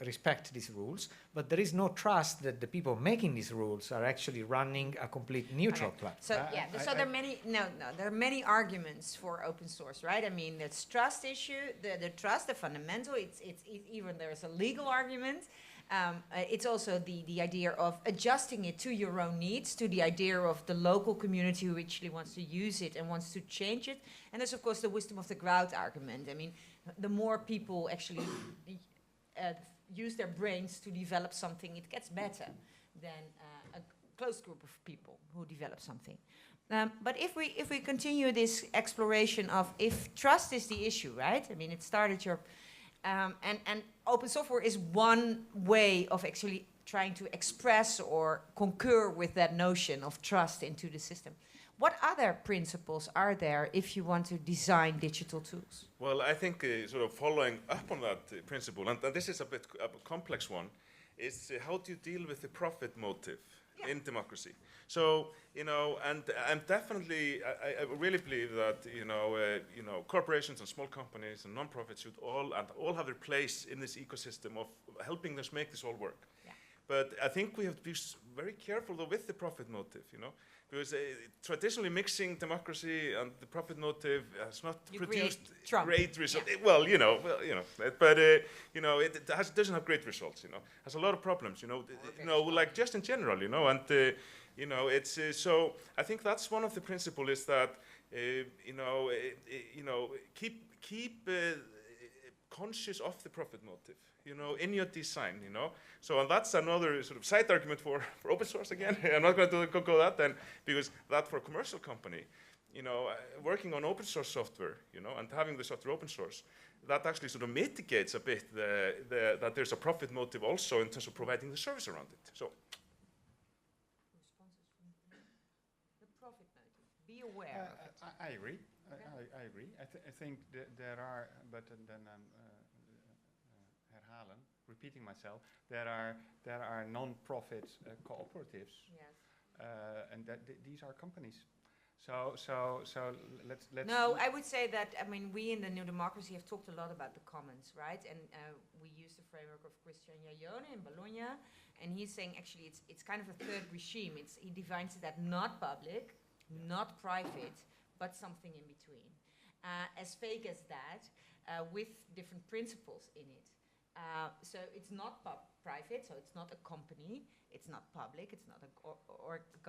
respect these rules, but there is no trust that the people making these rules are actually running a complete neutral platform. So there are many arguments for open source, right? I mean, it's trust issue, the trust, the fundamental. It's even there's a legal argument. It's also the idea of adjusting it to your own needs, to the idea of the local community who actually wants to use it and wants to change it. And there's, of course, the wisdom of the crowd argument. I mean, the more people actually use their brains to develop something, it gets better than a closed group of people who develop something. But if we continue this exploration of if trust is the issue, right? I mean, it started your... and open software is one way of actually trying to express or concur with that notion of trust into the system. What other principles are there if you want to design digital tools? Well, I think sort of following up on that principle, and this is a bit a complex one, is how do you deal with the profit motive in democracy? So, and I'm definitely, I really believe that, corporations and small companies and non-profits should all have their place in this ecosystem of helping us make this all work. Yeah. But I think we have to be very careful though with the profit motive, because traditionally mixing democracy and the profit motive has not produced great results. Yeah. But it doesn't have great results. Has a lot of problems. Like just in general. And it's so. I think that's one of the principles is that keep conscious of the profit motive. In your design, So, and that's another sort of side argument for open source again. I'm not going to go that then, because that for a commercial company, working on open source software, and having the software open source, that actually sort of mitigates a bit that there's a profit motive also in terms of providing the service around it. So. The profit motive. Be aware of it. I agree. I agree. I think there are, but then herhalen, repeating myself, there are non-profit cooperatives, Yes. and these are companies. So let's. No, I would say that, I mean, we in the New Democracy have talked a lot about the commons, right? And we use the framework of Christian Jajone in Bologna, and he's saying actually it's kind of a third regime. He defines it as not public, not private, but something in between. As fake as that, with different principles in it. So it's not private, so it's not a company, it's not public, it's not a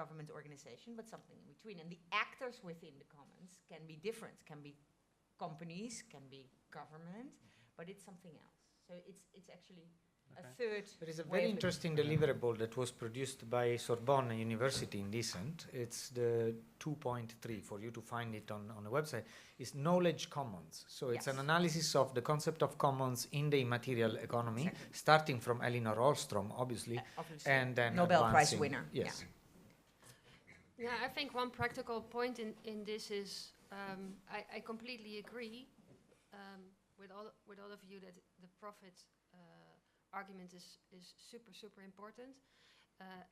government organization, but something in between. And the actors within the commons can be different, can be companies, can be government, but it's something else. So it's actually a third. There is a very interesting deliverable that was produced by Sorbonne University in Decent. It's the 2.3, for you to find it on the website, is knowledge commons. So it's an analysis of the concept of commons in the immaterial economy, starting from Elinor Ostrom, obviously, and then Nobel Prize winner. Yes. Yeah, I think one practical point in this is I completely agree with all of you that the profit argument is super important,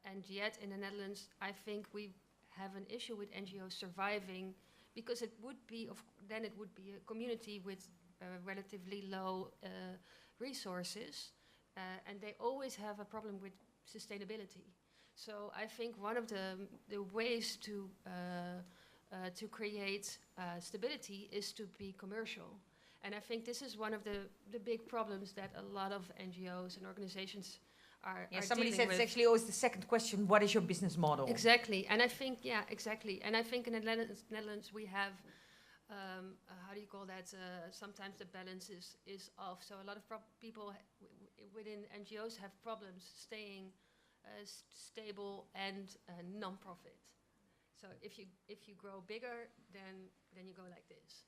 and yet in the Netherlands I think we have an issue with NGOs surviving, because it would be a community with relatively low resources, and they always have a problem with sustainability. So I think one of the ways to create stability is to be commercial. And I think this is one of the big problems that a lot of NGOs and organizations are somebody dealing said with. it's actually always the second question, what is your business model? Exactly, and I think, and I think in the Netherlands we have, how do you call that, sometimes the balance is off. So a lot of people within NGOs have problems staying stable and non-profit. So if you grow bigger, then you go like this.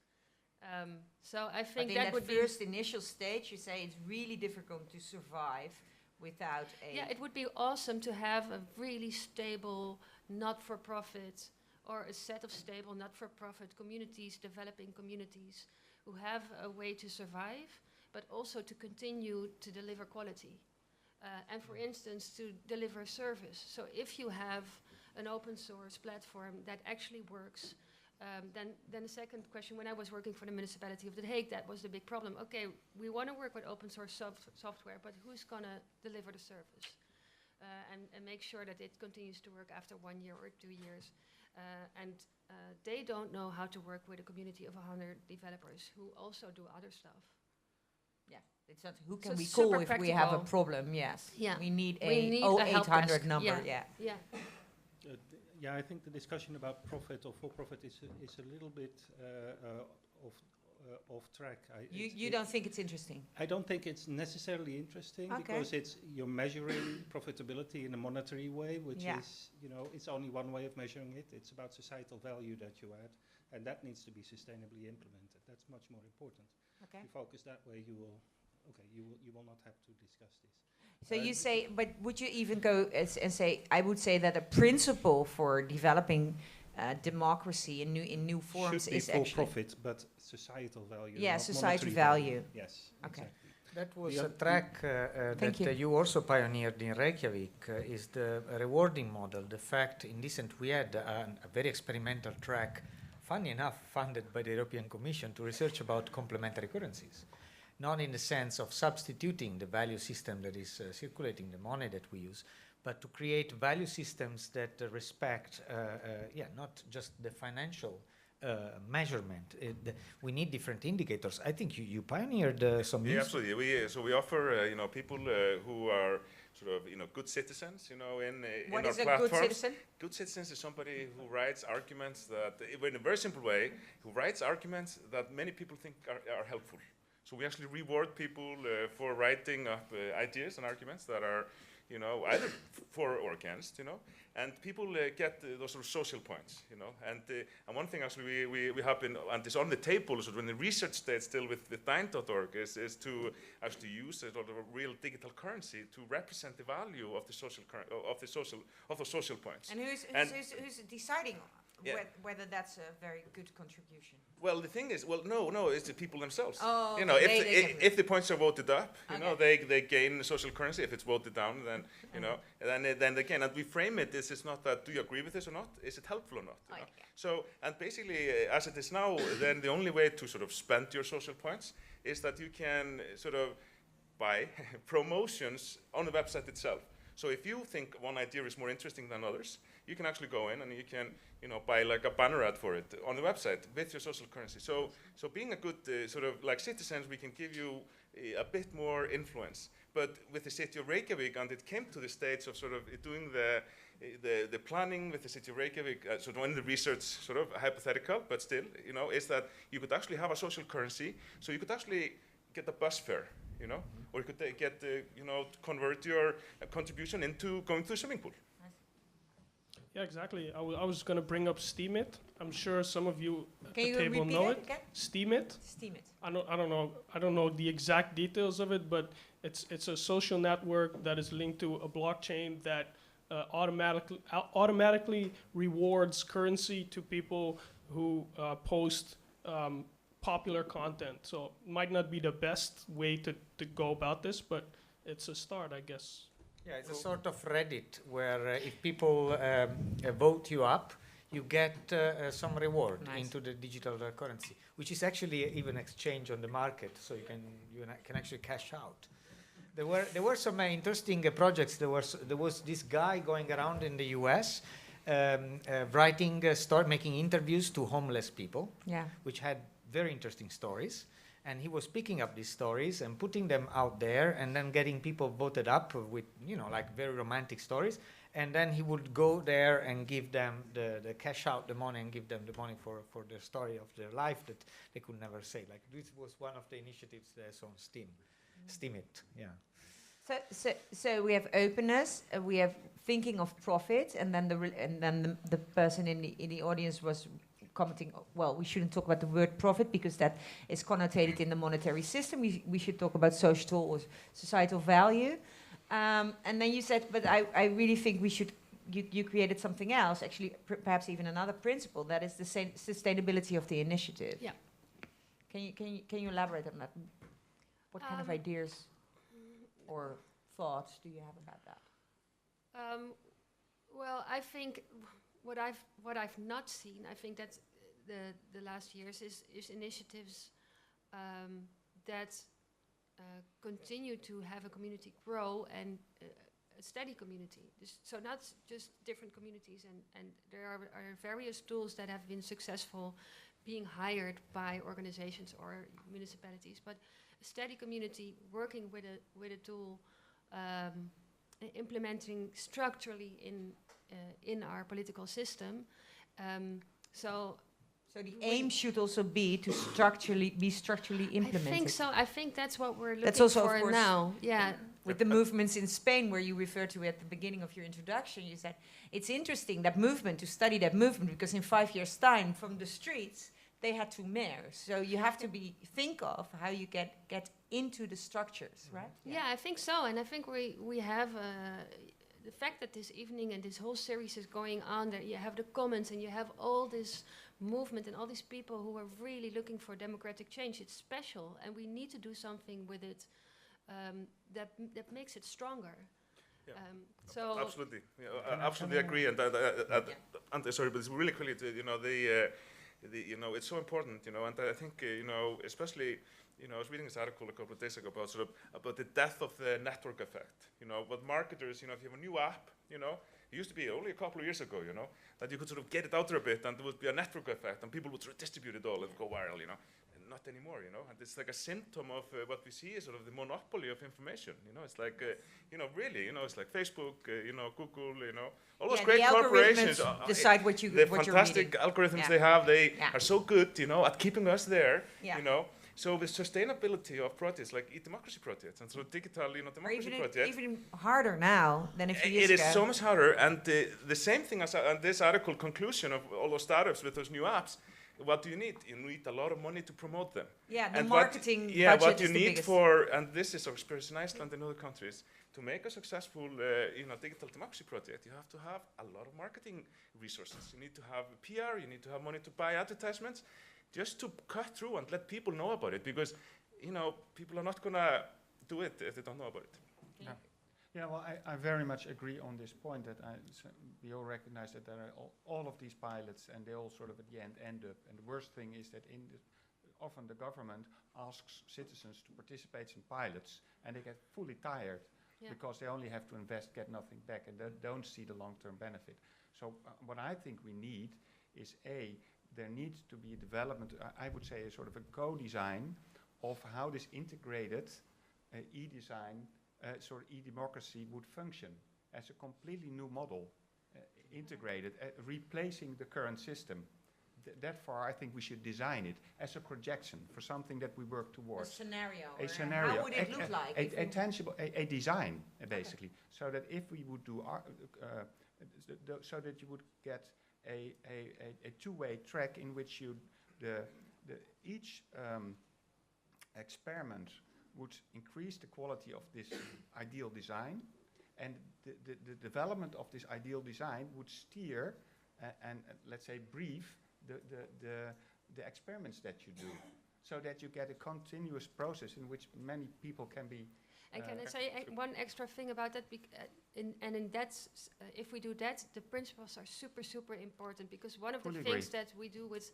So I think But in that would be first initial stage, you say it's really difficult to survive without a... Yeah, it would be awesome to have a really stable not-for-profit or a set of stable not-for-profit communities, developing communities who have a way to survive, but also to continue to deliver quality. And for instance, to deliver service. So if you have an open source platform that actually works, then the second question, when I was working for the municipality of The Hague, that was the big problem. Okay, we want to work with open source software, but who's going to deliver the service? And make sure that it continues to work after 1 year or 2 years. They don't know how to work with a community of 100 developers who also do other stuff. Yeah, it's not who So can we super call if we have a practical. problem, yes. Yeah. We need We a need a help 0800 desk. number, Yeah. yeah. Yeah. Yeah, I think the discussion about profit or for profit is a little bit off track. You don't think it's interesting? I don't think it's necessarily interesting because you're measuring profitability in a monetary way, which is, it's only one way of measuring it. It's about societal value that you add, and that needs to be sustainably implemented. That's much more important. Okay. If you focus that way, you will not have to discuss this. So you say, but would you even go and say, I would say that a principle for developing democracy in new forms is should be for actually... profit, but societal value. Yeah, not society monetary value. Yes, Okay. exactly. That was The a track that you also pioneered in Reykjavik, is the rewarding model. The fact, in Decent, we had a very experimental track, funny enough, funded by the European Commission to research about complementary currencies. Not in the sense of substituting the value system that is circulating the money that we use, but to create value systems that respect, not just the financial measurement. We need different indicators. I think you pioneered some. Yeah, absolutely. We offer people who are sort of good citizens. In what our is a platforms. good citizen? Good citizens is somebody who writes arguments that, in a very simple way, who writes arguments that many people think are helpful. So we actually reward people for writing up ideas and arguments that are, either for or against, and people get those sort of social points, And one thing actually we have been, and it's on the table, so in the research stage still with Dyn.org is to actually use a sort of a real digital currency to represent the value of the social points. And who's deciding whether that's a very good contribution? Well, the thing is, no, it's the people themselves. Oh, if the points are voted up, they gain social currency. If it's voted down, then then again, and we frame it. This is not that do you agree with this or not? Is it helpful or not? So, and basically, as it is now, then the only way to sort of spend your social points is that you can sort of buy promotions on the website itself. So if you think one idea is more interesting than others, you can actually go in and you can, buy like a banner ad for it on the website with your social currency. So being a good sort of like citizens, we can give you a bit more influence. But with the city of Reykjavik, and it came to the stage of sort of doing the planning with the city of Reykjavik, so when the research sort of hypothetical, but still, is that you could actually have a social currency, so you could actually get a bus fare, or you could get, convert your contribution into going to a swimming pool. Yeah, exactly. I was going to bring up Steemit. I'm sure some of you at Can the you table repeat know it it. again? Steemit. Steemit. I don't know the exact details of it, but it's a social network that is linked to a blockchain that automatically rewards currency to people who post popular content. So it might not be the best way to go about this, but it's a start, I guess. Yeah, it's a sort of Reddit where if people vote you up, you get some reward into the digital currency, which is actually even exchange on the market, so you can actually cash out. There were some interesting projects. There was this guy going around in the U.S. Writing making interviews to homeless people, which had very interesting stories. And he was picking up these stories and putting them out there and then getting people voted up with, like very romantic stories. And then he would go there and give them the cash out the money and give them the money for the story of their life that they could never say. Like this was one of the initiatives that's on Steemit, yeah. So we have openness, we have thinking of profit, and then the person in the audience was commenting, well, we shouldn't talk about the word profit because that is connotated in the monetary system. We should talk about social or societal value. And then you said, but I really think we should, you created something else, actually perhaps even another principle, that is the sustainability of the initiative. Yeah. Can you elaborate on that? What kind of ideas or thoughts do you have about that? Well, I think what I've not seen, I think that the last years is initiatives that continue to have a community grow and a steady community. So not just different communities, and there are various tools that have been successful being hired by organizations or municipalities, but a steady community working with a tool, implementing structurally in our political system. So the aim should also be to be structurally implemented. I think so. I think that's what we're looking that's also for of course now. Yeah. With the movements in Spain, where you referred to at the beginning of your introduction, you said it's interesting, that movement, to study that movement, because in 5 years' time, from the streets, they had 2 mayors. So you have to think of how you get into the structures, right? Yeah, I think so. And I think we have the fact that this evening and this whole series is going on, that you have the comments and you have all this movement and all these people who are really looking for democratic change. It's special, and we need to do something with it that makes it stronger. Yeah. So absolutely, absolutely agree. And sorry, but it's really quickly to, it's so important, and I think especially. I was reading this article a couple of days ago about the death of the network effect. What marketers, if you have a new app, it used to be only a couple of years ago, that you could sort of get it out there a bit, and there would be a network effect, and people would sort of distribute it all and go viral, and not anymore, and it's like a symptom of what we see is sort of the monopoly of information. It's like, really, it's like Facebook, Google, all those great corporations decide what the fantastic algorithms they have. They are so good, at keeping us there, So the sustainability of projects like e-democracy projects and sort of digital, democracy projects. Even harder now than a few years ago. It is so much harder, and the same thing as this article conclusion of all those startups with those new apps. What do you need? You need a lot of money to promote them. Yeah, the and marketing budget what you is the need biggest. and this is our experience in Iceland and other countries, to make a successful, digital democracy project, you have to have a lot of marketing resources. You need to have PR. You need to have money to buy advertisements. Just to cut through and let people know about it, because people are not gonna do it if they don't know about it. Yeah, well, I very much agree on this point that we all recognize that there are all of these pilots, and they all sort of at the end up. And the worst thing is that often the government asks citizens to participate in pilots, and they get fully tired because they only have to invest, get nothing back, and they don't see the long-term benefit. So what I think we need is there needs to be a development, I would say a sort of a co-design of how this integrated e-design, sort of e-democracy would function as a completely new model, integrated, replacing the current system. Therefore, I think we should design it as a projection for something that we work towards. A scenario. How would it look like? A tangible, a design, basically. So that if we would do, so that you would get a two-way track in which each experiment would increase the quality of this ideal design, and the development of this ideal design would steer and let's say brief the experiments that you do, so that you get a continuous process in which many people can be. And can I say one extra thing about that? If we do that, the principles are super important, because one of the things that we do with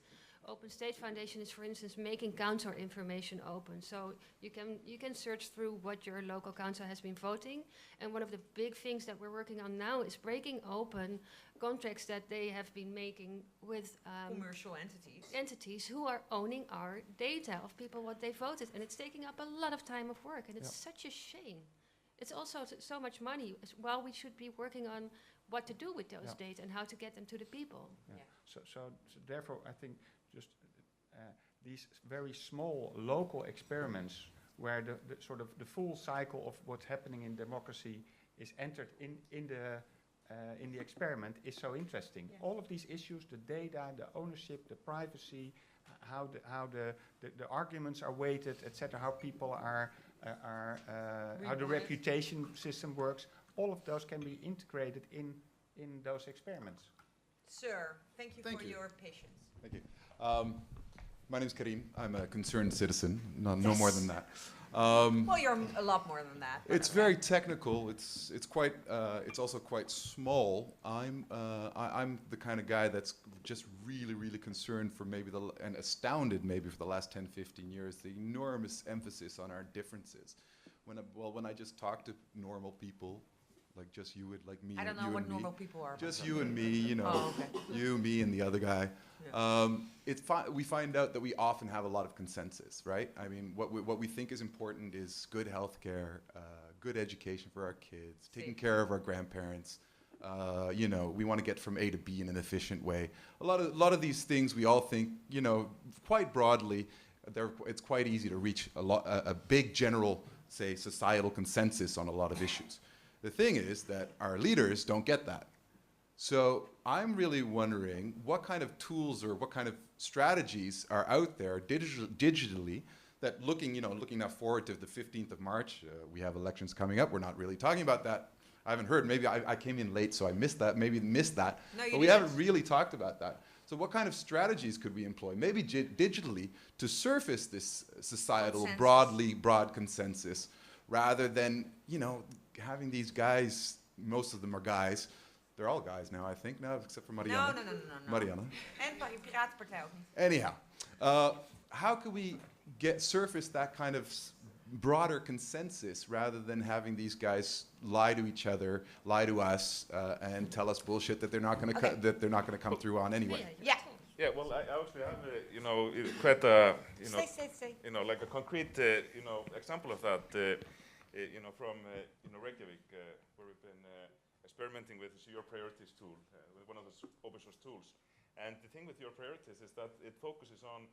Open State Foundation is, for instance, making council information open. So you can search through what your local council has been voting, and one of the big things that we're working on now is breaking open contracts that they have been making with commercial entities who are owning our data of people, what they voted, and it's taking up a lot of time of work, and it's such a shame. It's also so much money, while we should be working on what to do with those data and how to get them to the people. So therefore, I think just these very small local experiments where the sort of the full cycle of what's happening in democracy is entered in the experiment is so interesting. Yeah. All of these issues, the data, the ownership, the privacy, how the arguments are weighted, etc., how people are how the reputation system works, all of those can be integrated in those experiments. Sir, thank you Thank for you. your patience. Thank you. My name's Karim. I'm a concerned citizen. No more than that. Well, you're a lot more than that. It's very technical. It's quite. It's also quite small. I'm the kind of guy that's just really concerned for and astounded maybe for the last 10, 15 years, the enormous emphasis on our differences. When I just talk to normal people, like just you would like me. I don't know what normal people are. Just you and me, you know, Oh, okay. you, me, and the other guy. Yeah. We find out that we often have a lot of consensus, right? I mean, what we think is important is good healthcare, good education for our kids, taking care of our grandparents. You know, we want to get from A to B in an efficient way. A lot of these things we all think, you know, quite broadly. It's quite easy to reach a big general, say, societal consensus on a lot of issues. The thing is that our leaders don't get that. So I'm really wondering what kind of tools or what kind of strategies are out there digitally that looking now forward to the 15th of March, we have elections coming up. We're not really talking about that. I haven't heard. Maybe I came in late, so I missed that. Maybe missed that. No, but we haven't really talked about that. So what kind of strategies could we employ? Maybe digitally to surface this societal broad consensus rather than, you know, having these guys, most of them are guys. They're all guys now, I think, now, except for Marianne. No. Marianne. En Piratenpartij ook niet. Anyhow, how could we surface that kind of broader consensus rather than having these guys lie to each other, lie to us, and tell us bullshit that they're not going to come through on anyway? Yeah. Yeah, well, I actually have, you know, quite a, you know, Stay. you know, like a concrete, you know, example of that, you know, from, you know, Reykjavik, where we've been experimenting with Your Priorities tool, with one of those open source tools. And the thing with Your Priorities is that it focuses on,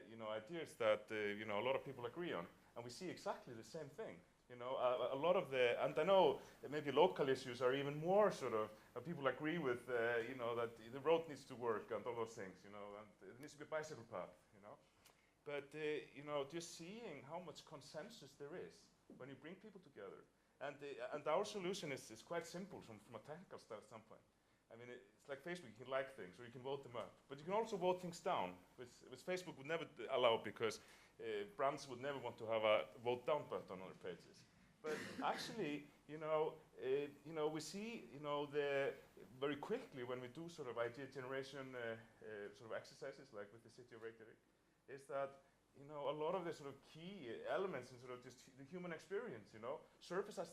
you know, ideas that, you know, a lot of people agree on. And we see exactly the same thing. You know, a lot of and I know maybe local issues are even more sort of, people agree with, you know, that the road needs to work and all those things, you know, and it needs to be a bicycle path, you know. But, you know, just seeing how much consensus there is when you bring people together. And our solution is quite simple from a technical standpoint. I mean, it's like Facebook, you can like things or you can vote them up. But you can also vote things down, which Facebook would never allow because brands would never want to have a vote down button on their pages. But actually, you know, we see, you know, very quickly when we do sort of idea generation sort of exercises like with the city of Reykjavik, is that, you know, a lot of the sort of key elements in sort of just the human experience, you know, surface at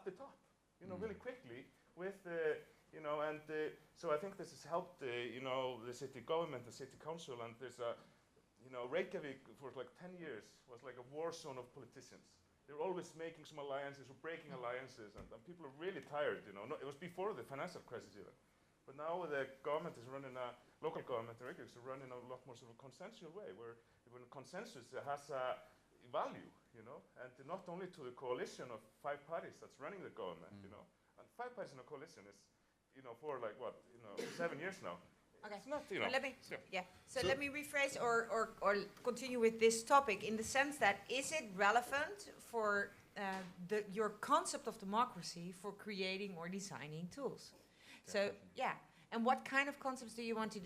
the top, you know, really quickly with, you know, and so I think this has helped, you know, the city government, the city council, and there's a, you know, Reykjavik for like 10 years was like a war zone of politicians. They were always making some alliances or breaking alliances, and people are really tired, you know. No, it was before the financial crisis even. But now the government is running local government in Reykjavik is running a lot more sort of consensual way, where when consensus has a value, you know, and not only to the coalition of 5 parties that's running the government, you know, and 5 parties in a coalition is, you know, for like what, you know, 7 years now. Okay. It's not, you know. So let me rephrase or continue with this topic in the sense that is it relevant for your concept of democracy for creating or designing tools? So yeah, and what kind of concepts do you want to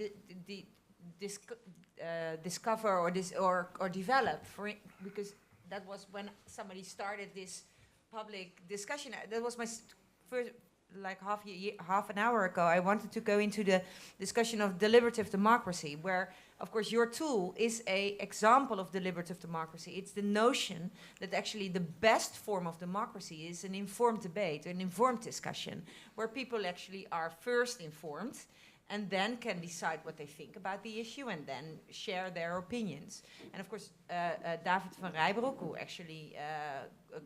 discover or develop? Because that was when somebody started this public discussion. That was my first. Like half an hour ago, I wanted to go into the discussion of deliberative democracy, where, of course, your tool is an example of deliberative democracy. It's the notion that actually the best form of democracy is an informed debate, an informed discussion, where people actually are first informed and then can decide what they think about the issue and then share their opinions. And of course, David van Rijbroek, who actually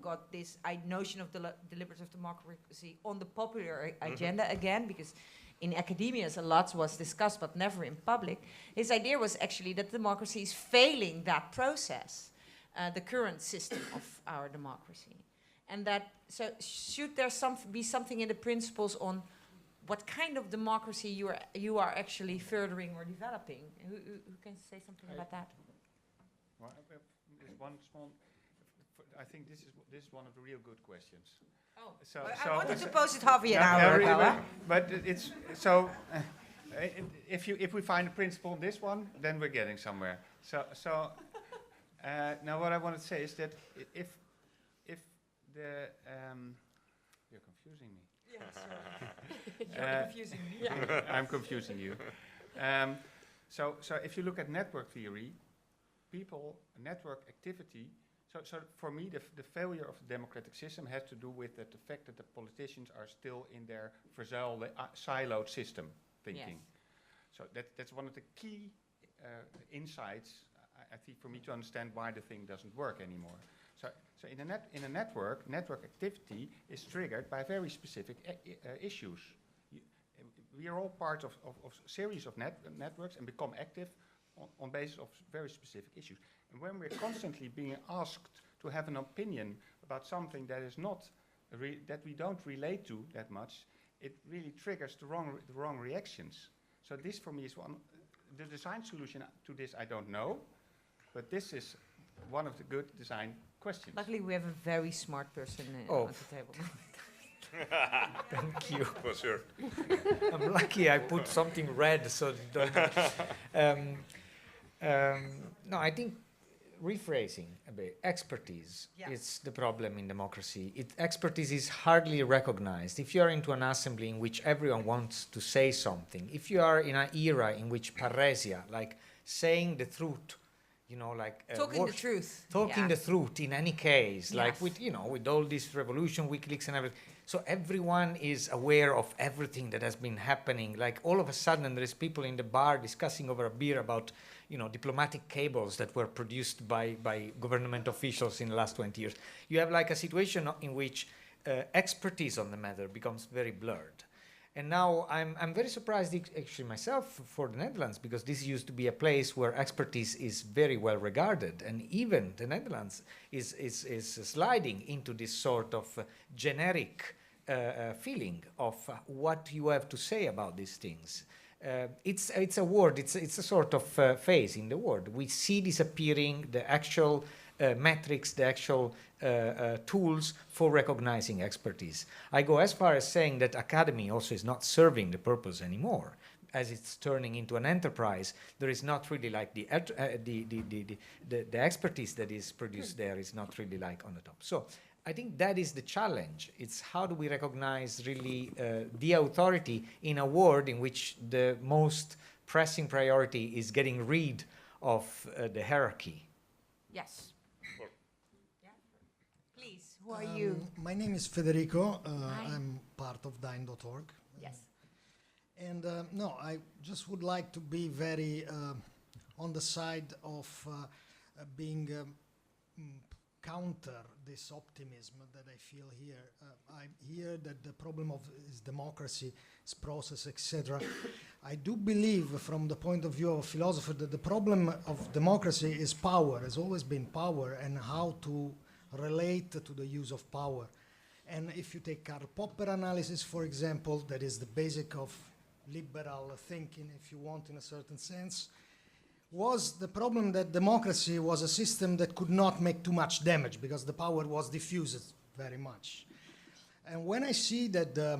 got this notion of deliberative democracy on the popular agenda again, because in academia a lot was discussed but never in public, his idea was actually that democracy is failing that process. the current system of our democracy. And that, so should there be something in the principles on what kind of democracy you are actually furthering or developing? Who can say something about that? Well, there's one small. I think this is one of the real good questions. Oh, so I wanted to pose it half an hour ago. But it's so. If we find a principle in this one, then we're getting somewhere. So now what I want to say is that if the you're confusing me. Yeah, sorry. You're confusing me. Yeah. I'm confusing you. So if you look at network theory, network activity. So for me, the failure of the democratic system has to do with the fact that the politicians are still in their siloed system thinking. Yes. So that's one of the key insights, I think, for me to understand why the thing doesn't work anymore. So in a network activity is triggered by very specific issues. We are all part of a series of networks and become active on basis of very specific issues. And when we're constantly being asked to have an opinion about something that is not that we don't relate to that much, it really triggers the wrong reactions. So this, for me, is one. The design solution to this, I don't know, but this is one of the good design questions. Luckily, we have a very smart person on the table. Thank you. For sure. I'm lucky I put something red so you don't. No, I think rephrasing a bit, expertise is the problem in democracy. Expertise is hardly recognized. If you are into an assembly in which everyone wants to say something, if you are in an era in which paresia, like saying the truth, talking the truth. Talking the truth in any case, like with all this revolution, WikiLeaks and everything. So everyone is aware of everything that has been happening. Like all of a sudden there is people in the bar discussing over a beer about, diplomatic cables that were produced by government officials in the last 20 years. You have like a situation in which expertise on the matter becomes very blurred. And now I'm very surprised actually myself for the Netherlands, because this used to be a place where expertise is very well regarded, and even the Netherlands is sliding into this sort of generic feeling of what you have to say about these things. It's a word, it's a sort of phase in the word. We see disappearing the actual metrics, the actual tools for recognizing expertise. I go as far as saying that academy also is not serving the purpose anymore. As it's turning into an enterprise, there is not really like the expertise that is produced there is not really like on the top. So I think that is the challenge. It's how do we recognize really the authority in a world in which the most pressing priority is getting rid of the hierarchy. Yes. Please, who are you? My name is Federico. I'm part of Dyn.org. Yes. And no, I just would like to be very on the side of being counter this optimism that I feel here. I hear that the problem of is democracy, is process, etc. I do believe, from the point of view of a philosopher, that the problem of democracy is power, has always been power, and how to relate to the use of power. And if you take Karl Popper analysis, for example, that is the basic of liberal thinking, if you want, in a certain sense, was the problem that democracy was a system that could not make too much damage because the power was diffused very much. And when I see that,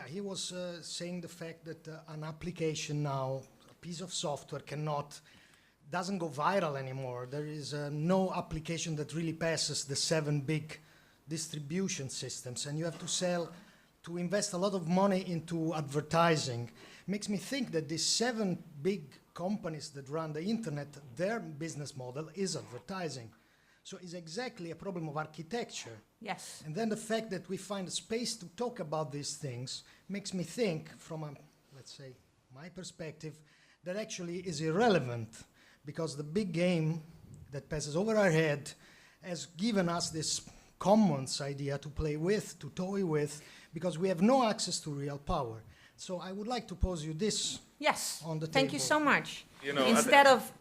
he was saying the fact that an application now, a piece of software doesn't go viral anymore. There is no application that really passes the 7 big distribution systems, and you have to invest a lot of money into advertising. Makes me think that these 7 big companies that run the internet, their business model is advertising. So it's exactly a problem of architecture. Yes. And then the fact that we find a space to talk about these things makes me think, from let's say, my perspective, that actually is irrelevant, because the big game that passes over our head has given us this commons idea to play with, to toy with, because we have no access to real power. So I would like to pose you this Yes. on the Thank table. you so much. You know, Instead of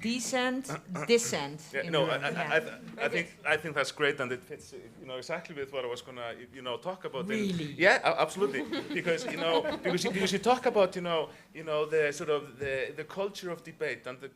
descent, dissent. Yeah, in no, the- I think that's great, and it fits, you know, exactly with what I was gonna, you know, talk about. Really? Yeah, absolutely. Because you know, because you talk about, you know, the sort of the culture of debate and the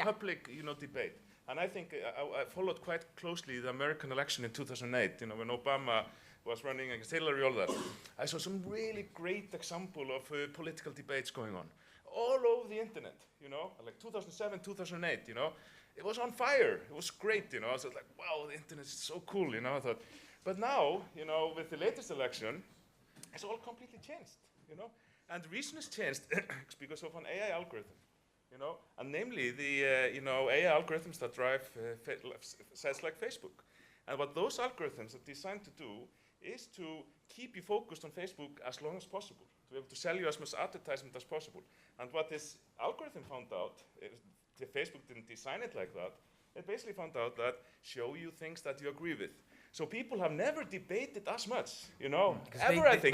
public, you know, debate. And I think I followed quite closely the American election in 2008. You know, when Obama was running against Hillary, all that. I saw some really great example of political debates going on all over the internet, you know, like 2007, 2008, you know. It was on fire. It was great, you know. I was like, wow, the internet is so cool, you know. I thought, but now, you know, with the latest election, it's all completely changed, you know. And the reason it's changed is because of an AI algorithm, you know, and namely the, you know, AI algorithms that drive sites like Facebook. And what those algorithms are designed to do is to keep you focused on Facebook as long as possible, to be able to sell you as much advertisement as possible. And what this algorithm found out, Facebook didn't design it like that, it basically found out that show you things that you agree with. So people have never debated as much, you know, ever, I think,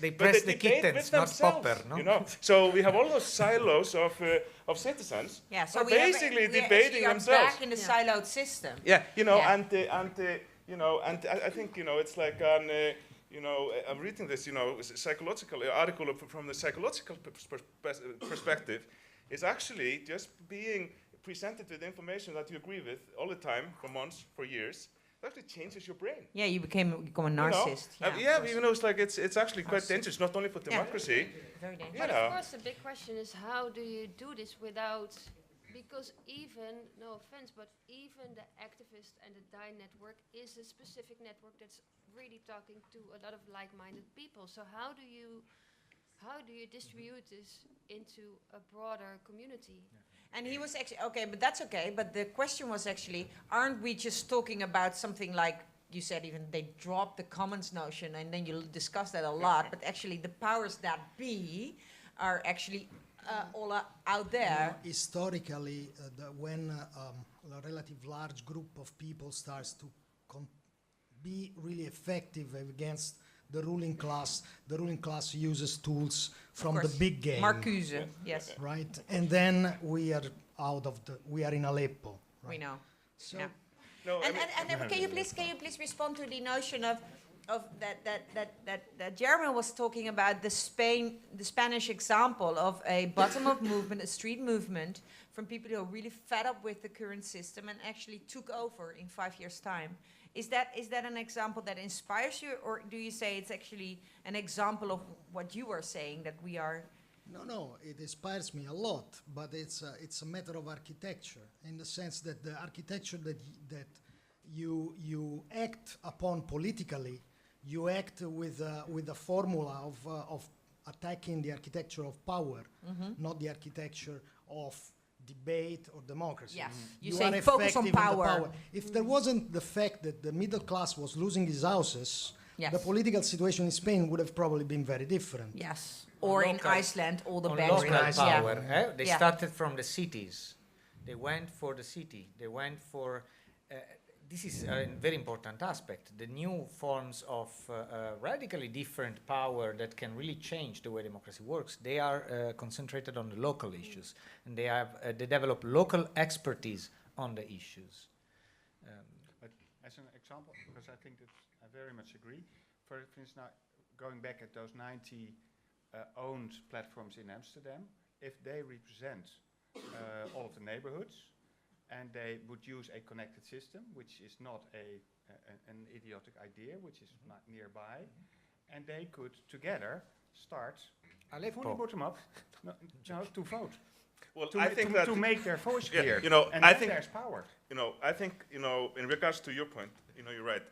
they press the kittens, not popper, no? You know, so we have all those silos of citizens Yeah, so are we basically we debating are themselves. back in the siloed system. Yeah, you know, Yeah. you know, and I think, you know, it's like you know, I'm reading this, you know, psychological article from the psychological perspective. Is actually just being presented with information that you agree with all the time for months, for years. It actually changes your brain. Yeah, you become a narcissist. You know? You know, it's like it's actually quite dangerous, not only for democracy. Very dangerous. But of course, the big question is how do you do this without? Because even, no offense, but even the activist and the DIE network is a specific network that's really talking to a lot of like-minded people. So how do you distribute this into a broader community? And he was actually, okay, but that's okay. But the question was actually, aren't we just talking about something like, you said even they dropped the commons notion and then you discuss that a lot, but actually the powers that be are actually all out there. Historically, when a relative large group of people starts to be really effective against the ruling class uses tools from the big game. Marcuse, yes. Right, and then we are we are in Aleppo. Right? We know. So, yeah. No, and can you please respond to the notion of that Jaromil was talking about the Spanish example of a bottom-up movement, a street movement from people who are really fed up with the current system and actually took over in 5 years' time. Is that an example that inspires you, or do you say it's actually an example of what you are saying, that we are? No, it inspires me a lot, but it's a matter of architecture, in the sense that the architecture that you act upon politically, you act with a formula of attacking the architecture of power, not the architecture of debate or democracy. Yes, you say focus on power. If there wasn't the fact that the middle class was losing his houses, the political situation in Spain would have probably been very different. Yes, or in Iceland, all the banks. Local power. They started from the cities. They went for the city. They went for... this is a very important aspect. The new forms of radically different power that can really change the way democracy works, they are concentrated on the local issues, and they develop local expertise on the issues. But as an example, because I think that I very much agree, for instance, now going back at those 90 owned platforms in Amsterdam, if they represent all of the neighborhoods, and they would use a connected system, which is not an idiotic idea, which is not nearby, and they could together start fully bottom up to vote. Well, to I think that to make their voice clear. You know, and I then think there's power. You know, I think, you know, in regards to your point, you know, you're right.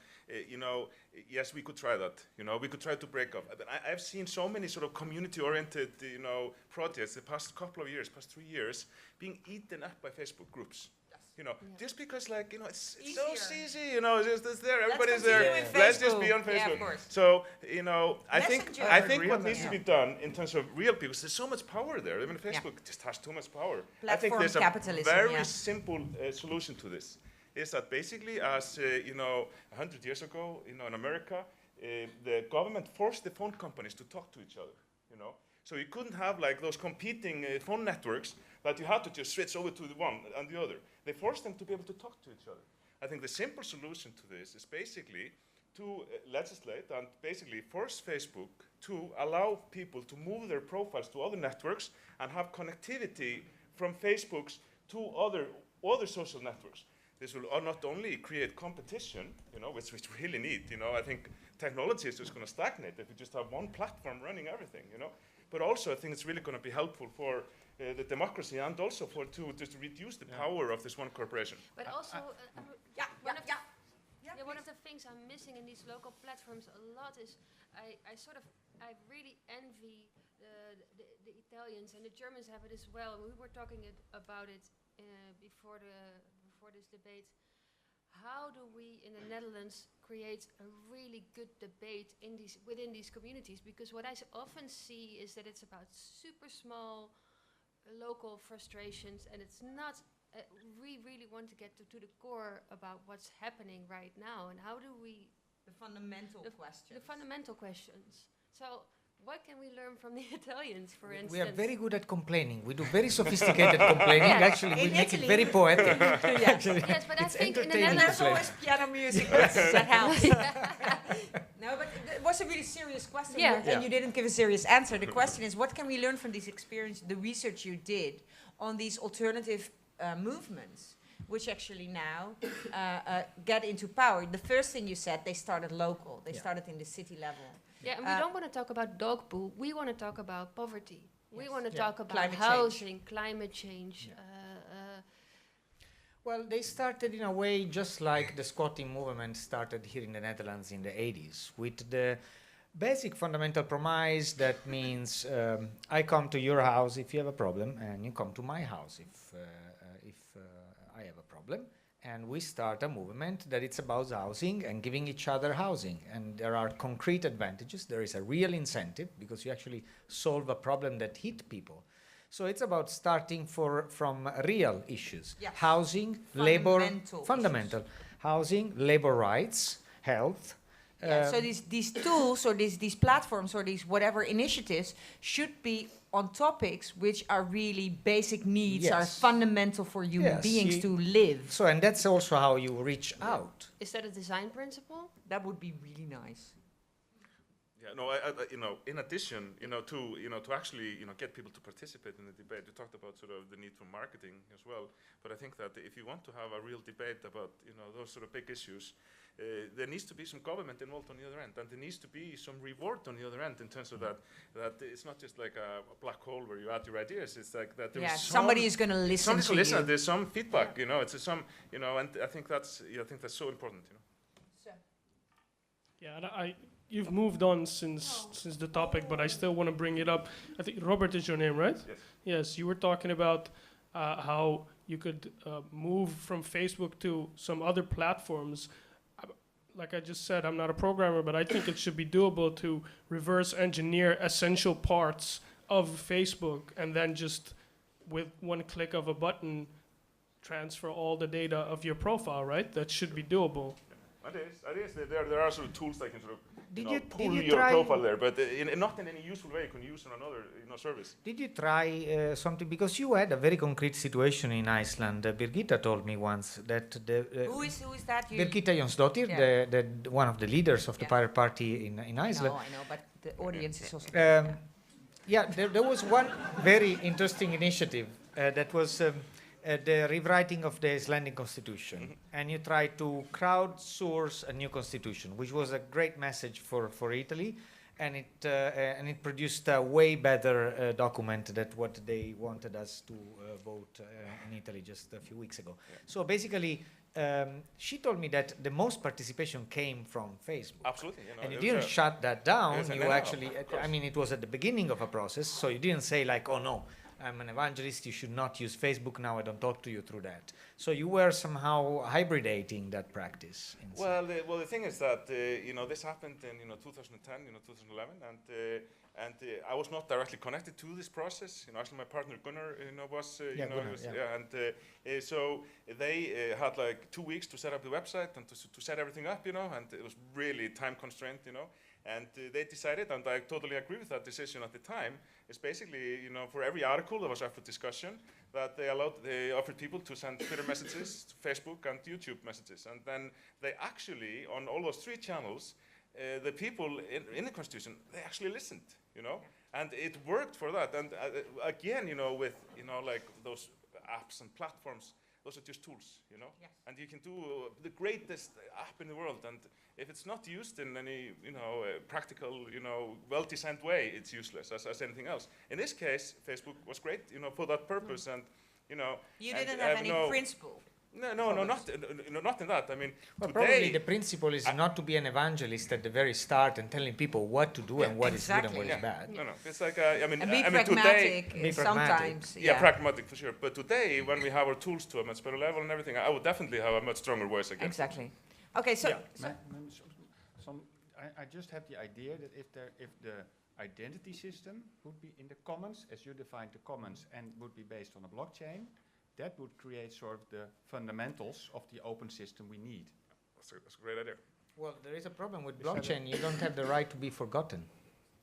You know, yes, we could try that. You know, we could try to break up. But I've seen so many sort of community-oriented, you know, projects the past couple of years, past 3 years, being eaten up by Facebook groups. You know, just because, like, you know, it's so easy, you know, it's there, everybody's there. Let's just be on Facebook. Yeah, of course. So, you know, I think what needs to be Yeah. done in terms of real people, there's so much power there. I mean, Facebook just has too much power. I think Platform there's a capitalism, very simple solution to this. Is that basically, as you know, 100 years ago, you know, in America, the government forced the phone companies to talk to each other. you know. So you couldn't have like those competing phone networks that you had to just switch over to the one and the other. They forced them to be able to talk to each other. I think the simple solution to this is basically to legislate and basically force Facebook to allow people to move their profiles to other networks and have connectivity from Facebook's to other social networks. This will not only create competition, you know, which we really need. You know, I think technology is just going to stagnate if we just have one platform running everything. You know, but also I think it's really going to be helpful for the democracy and also for to just reduce the power of this one corporation. But also, one of the things I'm missing in these local platforms a lot is I really envy the Italians, and the Germans have it as well. We were talking about it before this debate. How do we in the Netherlands create a really good debate within these communities? Because what I often see is that it's about super small local frustrations, and it's not. We really want to get to the core about what's happening right now, and how do we... The fundamental questions. The fundamental questions. So what can we learn from the Italians, for instance? We are very good at complaining. We do very sophisticated complaining. Actually, we make it very poetic. Yes, but I think in the Netherlands... There's always piano music, that helps. No, but it was a really serious question, and you didn't give a serious answer. The question is, what can we learn from this experience, the research you did on these alternative movements, which actually now get into power? The first thing you said, they started local. They started in the city level. Yeah, and we don't want to talk about dog poo. We want to talk about poverty. We want to talk about housing, climate change. Well, they started in a way just like the squatting movement started here in the Netherlands in the 80s, with the basic fundamental premise that means I come to your house if you have a problem, and you come to my house if I have a problem, and we start a movement that it's about housing and giving each other housing. And there are concrete advantages. There is a real incentive because you actually solve a problem that hit people. So it's about starting from real issues. Yes. Housing, labor, fundamental. Housing, labor rights, health. So these tools or these platforms or these whatever initiatives should be on topics which are really basic needs, are fundamental for human beings to live. So, and that's also how you reach out. Is that a design principle? That would be really nice. Yeah, no, in addition, to actually, get people to participate in the debate, you talked about sort of the need for marketing as well. But I think that if you want to have a real debate about, those sort of big issues, there needs to be some government involved on the other end, and there needs to be some reward on the other end in terms of that it's not just like a black hole where you add your ideas. It's like that there's somebody is going to listen to you. There's some feedback, it's some, and I think that's so important, So. Yeah, and you've moved on since the topic, but I still want to bring it up. I think Robert is your name, right? Yes. Yes, you were talking about how you could move from Facebook to some other platforms. Like I just said, I'm not a programmer, but I think it should be doable to reverse engineer essential parts of Facebook and then just with one click of a button transfer all the data of your profile, right? That should be doable. It is. There are sort of tools that can sort of pull your profile there, but not in any useful way you can use on another service. Did you try something? Because you had a very concrete situation in Iceland. Birgitta told me once that who is that? Birgitta Jonsdottir, the one of the leaders of the Pirate Party in Iceland. I know, but the audience is also. There was one very interesting initiative that was. The rewriting of the Icelandic constitution, and you try to crowdsource a new constitution, which was a great message for Italy, and it produced a way better document than what they wanted us to vote in Italy just a few weeks ago. Yeah. So basically, she told me that the most participation came from Facebook. Absolutely. And you didn't shut that down. You actually, it was at the beginning of a process, so you didn't say like, oh no, I'm an evangelist, you should not use Facebook, now I don't talk to you through that. So you were somehow hybridating that practice. Well, the thing is that, this happened in 2010, 2011, and I was not directly connected to this process. Actually my partner Gunnar, was, so they had like 2 weeks to set up the website and to set everything up, and it was really time constrained, And they decided, and I totally agree with that decision at the time, is basically, you know, for every article that was up for discussion, that they offered people to send Twitter messages, to Facebook and YouTube messages. And then they actually, on all those 3 channels, the people in the Constitution, they actually listened, you know? Yeah. And it worked for that. And again, you know, with, you know, like those apps and platforms, those are just tools, you know? Yes. And you can do the greatest app in the world, and if it's not used in any, you know, practical, you know, well-designed way, it's useless as anything else. In this case, Facebook was great, you know, for that purpose, and, you know... You didn't have any principle. No, not in that. I mean, well, today... Probably the principle is not to be an evangelist at the very start and telling people what to do and what is good and what is bad. No, it's like, I mean, be pragmatic today... sometimes. Yeah, pragmatic for sure. But today, when we have our tools to a much better level and everything, I would definitely have a much stronger voice again. Exactly. Okay, so... I just have the idea that if the identity system would be in the commons, as you defined the commons, and would be based on a blockchain, that would create sort of the fundamentals of the open system we need. That's a great idea. Well, there is a problem with blockchain. You don't have the right to be forgotten.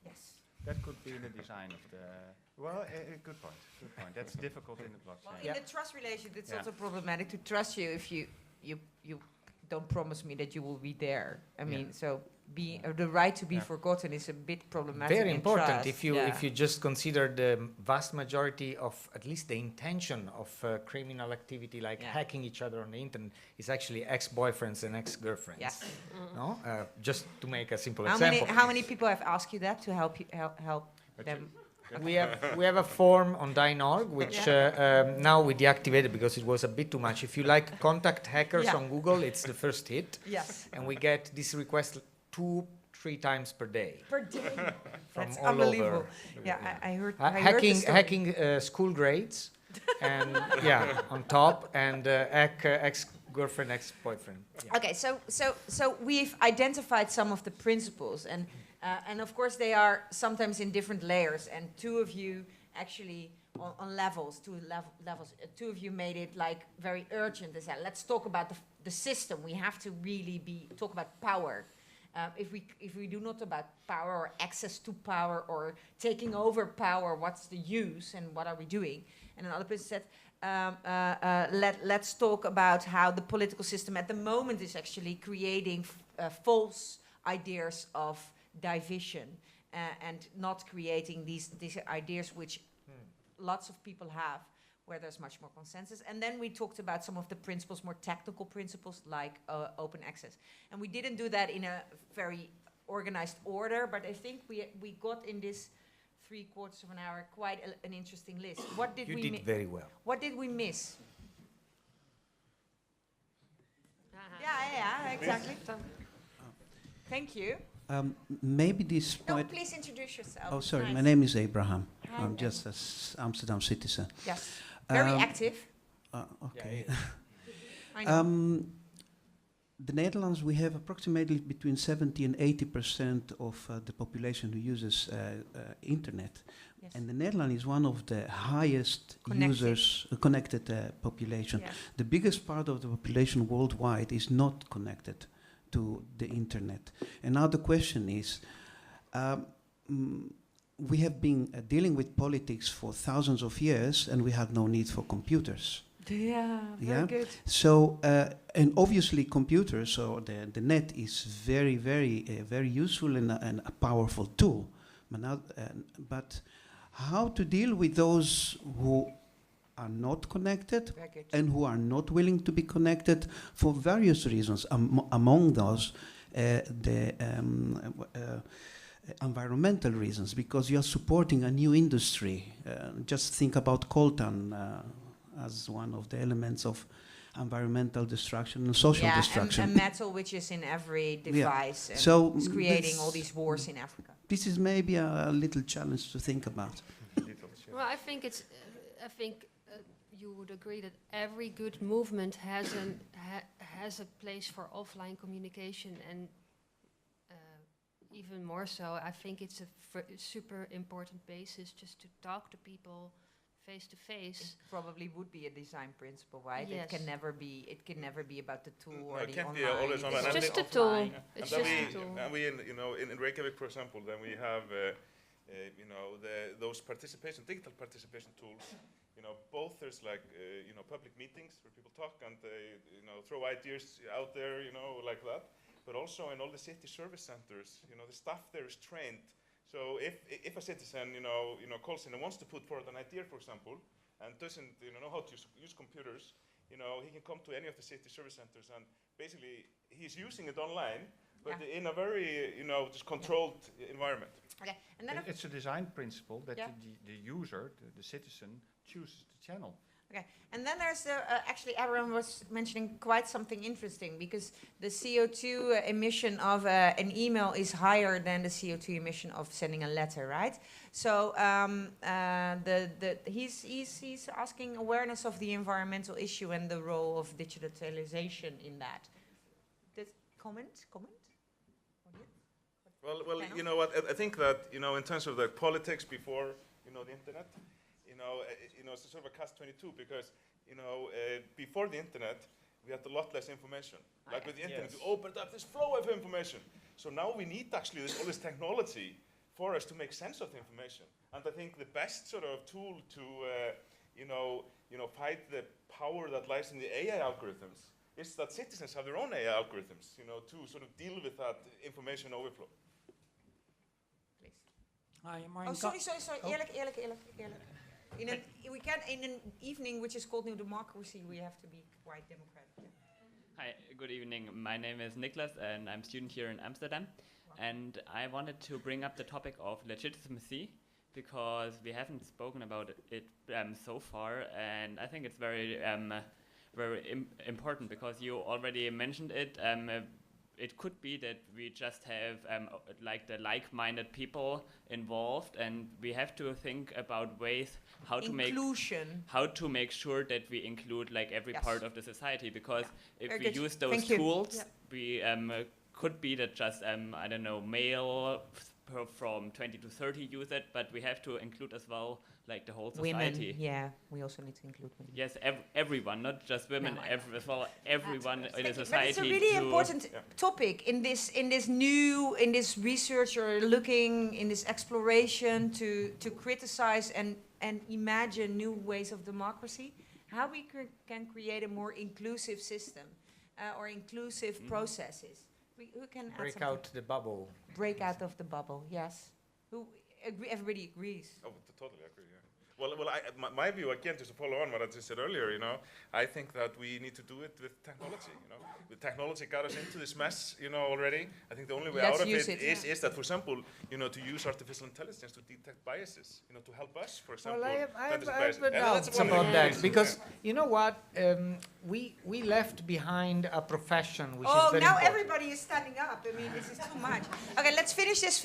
Yes. That could be in the design of the... Well, good point. Good point. That's difficult in the blockchain. Well, in the trust relationship, it's also problematic to trust you if you don't promise me that you will be there. I mean, so the right to be forgotten is a bit problematic. Very important. Trust. If you just consider the vast majority of at least the intention of criminal activity, like hacking each other on the internet, is actually ex-boyfriends and ex-girlfriends. Yes. No, just to make a simple example. How many people have asked you that to help you help them? We have a form on Dyn.org, which now we deactivated because it was a bit too much. If you like contact hackers on Google, it's the first hit. Yes. And we get this request 2-3 times per day. Per day. From That's all unbelievable. over. Yeah, I heard. Hacking school grades, and on top, and ex-girlfriend, ex-boyfriend. Yeah. Okay, so we've identified some of the principles, and of course they are sometimes in different layers. And 2 of you actually on levels, 2 levels. 2 of you made it like very urgent. They said, let's talk about the system. We have to really talk about power. If we do not about power or access to power or taking over power, what's the use and what are we doing? And another person said, let's talk about how the political system at the moment is actually creating false ideas of division and not creating these ideas which lots of people have, where there's much more consensus. And then we talked about some of the principles, more tactical principles like open access. And we didn't do that in a very organized order, but I think we got in this 3/4 of an hour quite an interesting list. What did you we did very well. What did we miss? Yeah, exactly. Thank you. Maybe this No, might... please introduce yourself. Oh, sorry, Nice. my name is Abraham. Hi, I'm just an Amsterdam citizen. Yes, very active. Okay. I know. The Netherlands, we have approximately between 70 and 80% of the population who uses internet. Yes. And the Netherlands is one of the highest connected population. Yes. The biggest part of the population worldwide is not connected to the internet. And now the question is, we have been dealing with politics for thousands of years, and we have no need for computers. Yeah, very good. So, and obviously computers or the net is very, very useful and a powerful tool. But how to deal with those who are not connected and who are not willing to be connected for various reasons. Among those, the environmental reasons, because you are supporting a new industry. Just think about coltan as one of the elements of environmental destruction and social destruction. And metal, which is in every device, and so is creating all these wars in Africa. This is maybe a little challenge to think about. Well, I think it's. I think you would agree that every good movement has a place for offline communication, and even more so, I think it's a super important basis just to talk to people face to face. Probably would be a design principle, right? Yes. It can never be. It can never be about the tool or No, it the can't online. be always online. It's And just then a tool. offline. It's and just then a tool. and we in Reykjavik, for example, then we have those digital participation tools. Both there's like public meetings where people talk and they throw ideas out there, like that. But also in all the city service centers, the staff there is trained. So if a citizen calls in and wants to put forward an idea, for example, and doesn't know how to use computers, he can come to any of the city service centers and basically he's using it online, but in a very just controlled environment. Okay, and then It's a design principle that Yeah. the user, the citizen, chooses the channel. Okay, and then there's actually everyone was mentioning quite something interesting because the CO2 emission of an email is higher than the CO2 emission of sending a letter, right? So he's asking awareness of the environmental issue and the role of digitalization in that. Comment? Well, you know what? I think that in terms of the politics before the internet, it's a sort of a catch-22 because before the internet we had a lot less information. Like with the internet, we opened up this flow of information. So now we need actually all this technology for us to make sense of the information. And I think the best sort of tool to fight the power that lies in the AI algorithms is that citizens have their own AI algorithms, to sort of deal with that information overflow. Hi, Oh, sorry. Eerlijk. In an evening which is called New Democracy, we have to be quite democratic. Yeah. Hi, good evening. My name is Niklas and I'm a student here in Amsterdam. And I wanted to bring up the topic of legitimacy because we haven't spoken about it so far, and I think it's very important because you already mentioned it. It could be that we just have the like-minded people involved, and we have to think about ways how to make sure that we include every part of the society. Because if we use those tools, we could be that just male from 20 to 30 use it, but we have to include as well the whole society. Women, we also need to include women. Yes, everyone, not just women, everyone in the society. But it's a really important topic in this research or looking in this exploration to criticize and imagine new ways of democracy. How we can create a more inclusive system or inclusive processes. Who can add break something? out the bubble? Break out of the bubble. Yes. Everybody agrees. Oh, totally agree. Yeah. Well, my view again, just to follow on what I just said earlier, I think that we need to do it with technology. The technology got us into this mess, already. I think the only way out of it is that, for example, to use artificial intelligence to detect biases, to help us, for example. Well, I have doubts about that because you know what, we left behind a profession which is very now important. everybody is standing up. I mean, this is too much. Okay, let's finish this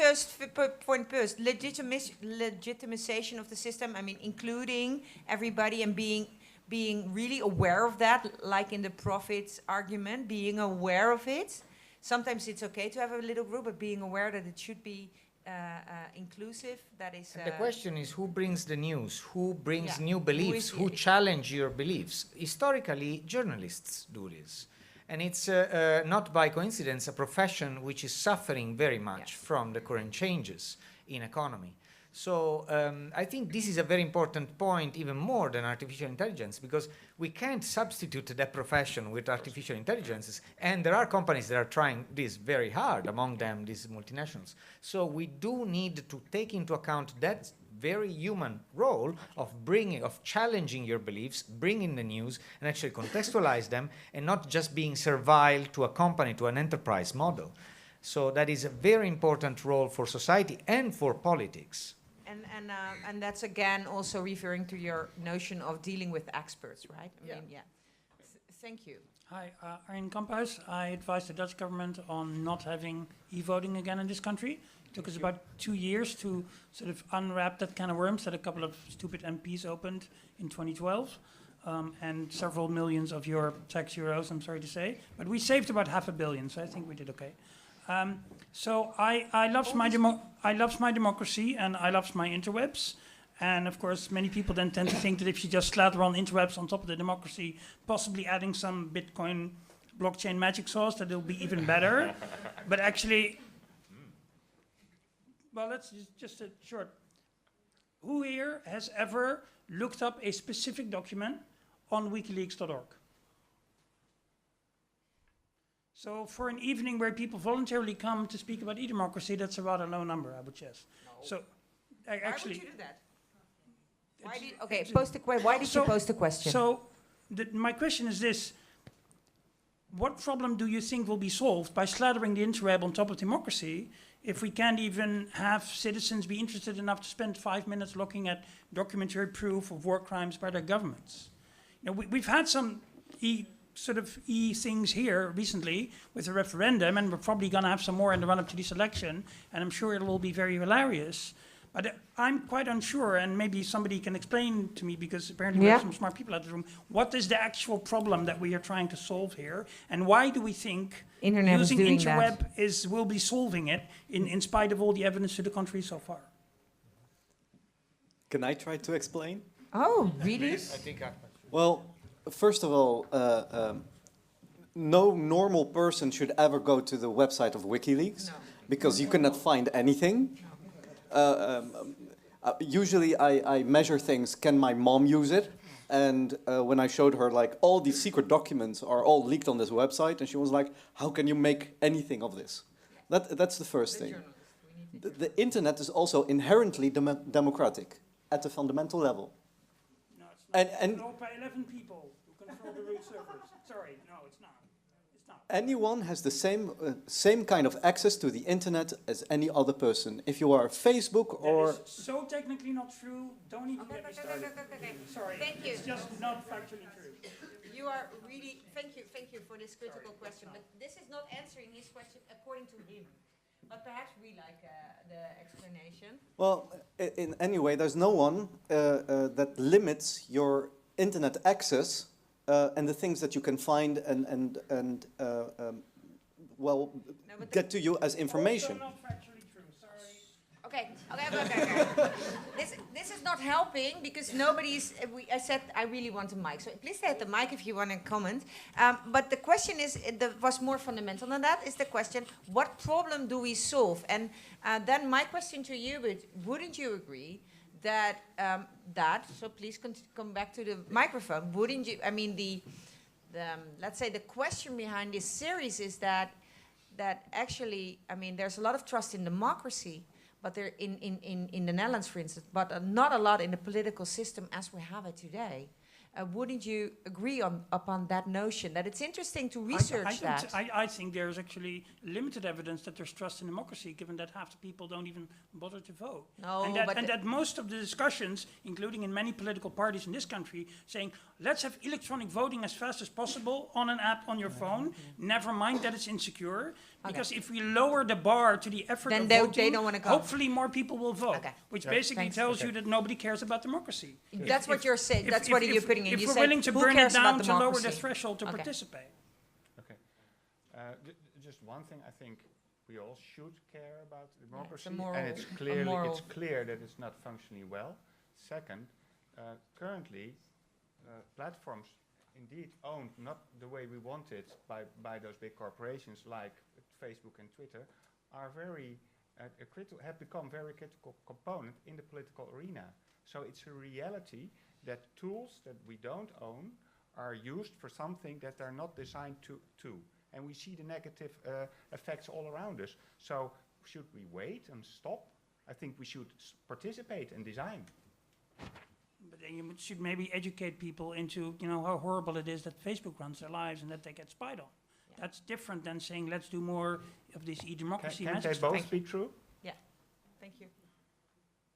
point first. Legitimization of the system. I mean, including everybody and being really aware of that, like in the profits argument, being aware of it. Sometimes it's okay to have a little group, but being aware that it should be inclusive, that is... the question is who brings the news, who brings new beliefs, who challenge your beliefs. Historically, journalists do this. And it's not by coincidence a profession which is suffering very much from the current changes in economy. So I think this is a very important point, even more than artificial intelligence, because we can't substitute that profession with artificial intelligences. And there are companies that are trying this very hard, among them these multinationals. So we do need to take into account that very human role of challenging your beliefs, bringing the news, and actually contextualize them, and not just being servile to a company, to an enterprise model. So that is a very important role for society and for politics. And that's again also referring to your notion of dealing with experts, right? I mean, thank you. Hi, in Pakhuis, I advised the Dutch government on not having e-voting again in this country. It took us about 2 years to sort of unwrap that can of worms that a couple of stupid MPs opened in 2012. And several millions of your tax euros, I'm sorry to say. But we saved about $500 million, so I think we did okay. So I love my democracy and I love my interwebs. And of course, many people then tend to think that if you just slather on interwebs on top of the democracy, possibly adding some Bitcoin blockchain magic sauce, that it'll be even better. But actually, well, let's just a short. Who here has ever looked up a specific document on wikileaks.org? So for an evening where people voluntarily come to speak about e-democracy, that's a rather low number, I would guess. No. So actually, why would you do that? Why did you post the question? So my question is this. What problem do you think will be solved by slathering the interweb on top of democracy if we can't even have citizens be interested enough to spend 5 minutes looking at documentary proof of war crimes by their governments? You know, we've had some things here recently with the referendum, and we're probably going to have some more in the run-up to this election, and I'm sure it will be very hilarious. But I'm quite unsure, and maybe somebody can explain to me, because apparently we have some smart people out of the room, what is the actual problem that we are trying to solve here, and why do we think using interweb will be solving it in spite of all the evidence to the contrary so far? Can I try to explain? Oh, really? I think well, first of all, no normal person should ever go to the website of WikiLeaks, because you cannot find anything. Usually I measure things, can my mom use it? And when I showed her, like, all these secret documents are all leaked on this website, and she was like, how can you make anything of this? That's the first thing. The internet is also inherently democratic at the fundamental level. No, it's not. It's controlled by 11 people who control the root servers. Sorry, no, it's not. It's not. Anyone has the same kind of access to the internet as any other person. If you are Facebook or... That is so technically not true. Don't even get me started. Sorry, thank you. It's just not factually true. You are really, thank you for this critical question, but this is not answering his question according to him. But perhaps we like the explanation. Well, in any way, there's no one that limits your internet access and the things that you can find and get to you as information. Also not factually true. Sorry. Okay. This is not helping because nobody's. I said I really want a mic, so please stay at the mic if you want to comment. But the question is, was more fundamental than that. Is the question: what problem do we solve? And then my question to you: wouldn't you agree that So please come back to the microphone. Wouldn't you? I mean, the let's say the question behind this series is that actually, I mean, there's a lot of trust in democracy. But they're in the Netherlands, for instance, but not a lot in the political system as we have it today. Wouldn't you agree upon that notion, that it's interesting to research that? I think there's actually limited evidence that there's trust in democracy, given that half the people don't even bother to vote. No, and that most of the discussions, including in many political parties in this country, saying, let's have electronic voting as fast as possible on an app on your phone, never mind that it's insecure, because if we lower the bar to the effort of voting, they don't want to go. Hopefully more people will vote, which basically tells you that nobody cares about democracy. That's what you're saying, that's what you're putting in. If we're willing to burn it down to lower the threshold to participate. Okay. Just one thing, I think we all should care about democracy, and it's clear that it's not functioning well. Second, currently, platforms indeed owned not the way we want it by those big corporations like Facebook and Twitter are have become very critical component in the political arena. So it's a reality that tools that we don't own are used for something that they're not designed to. And we see the negative effects all around us. So should we wait and stop? I think we should participate and design. But then you should maybe educate people into, how horrible it is that Facebook runs their lives and that they get spied on. Yeah. That's different than saying, let's do more of this e-democracy. Can't they both be true? Yeah. Thank you.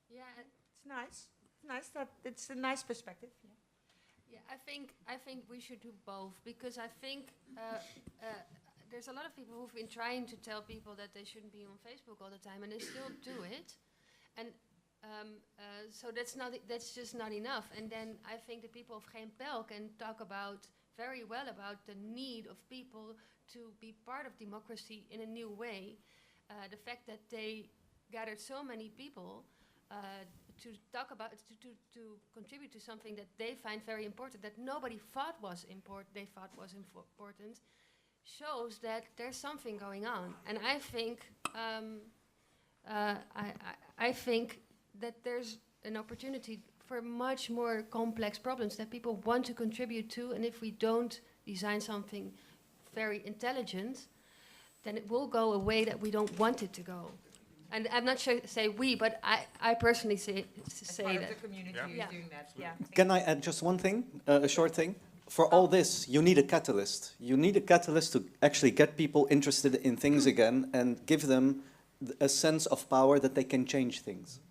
Yeah, it's nice. It's nice that it's a nice perspective. Yeah, I think we should do both, because I think there's a lot of people who've been trying to tell people that they shouldn't be on Facebook all the time, and they still do it. And so that's just not enough. And then I think the people of Geen Pijl can talk very well about the need of people to be part of democracy in a new way. The fact that they gathered so many people talk about to contribute to something that they find very important, that nobody thought was important, shows that there's something going on. And I think I think that there's an opportunity for much more complex problems that people want to contribute to, and if we don't design something very intelligent, then it will go a way that we don't want it to go. And I'm not sure say we, but I personally say part that. of the community who's doing that. Yeah. Can I add just one thing, a short thing? For all this, you need a catalyst. You need a catalyst to actually get people interested in things again and give them a sense of power that they can change things.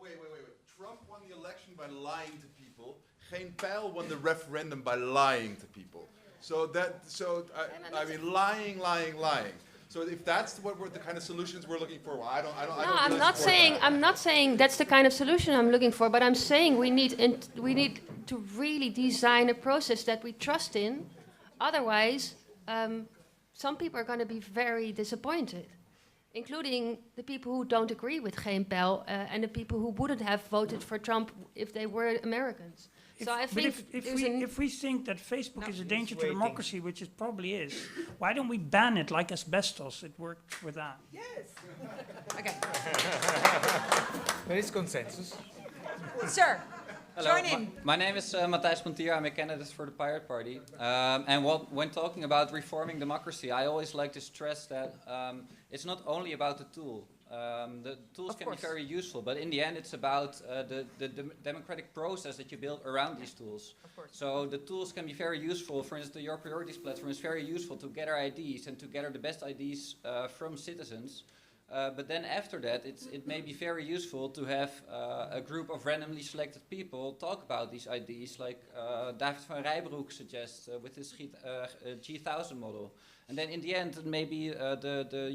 Wait. Trump won the election by lying to people. Geen Pijl won the referendum by lying to people. I mean, lying. So if that's what the kind of solutions we're looking for, well, I don't. No, I'm not saying that's the kind of solution I'm looking for, but I'm saying we need to really design a process that we trust in. Otherwise, some people are going to be very disappointed, including the people who don't agree with Geen Pijl and the people who wouldn't have voted for Trump if they were Americans. So I think if we think that Facebook is a danger to democracy, which it probably is, why don't we ban it like asbestos? It worked for that. Yes. Okay. There is consensus. Sir, hello, join in. My name is Matthijs Pontier. I'm a candidate for the Pirate Party. When talking about reforming democracy, I always like to stress that it's not only about the tool. The tools can be very useful, but in the end it's about the democratic process that you build around these tools. So the tools can be very useful. For instance, the Your Priorities platform is very useful to gather ideas and to gather the best ideas from citizens. But then after that, it may be very useful to have a group of randomly selected people talk about these ideas, like David van Rijbroek suggests with his G1000 model. And then in the end, maybe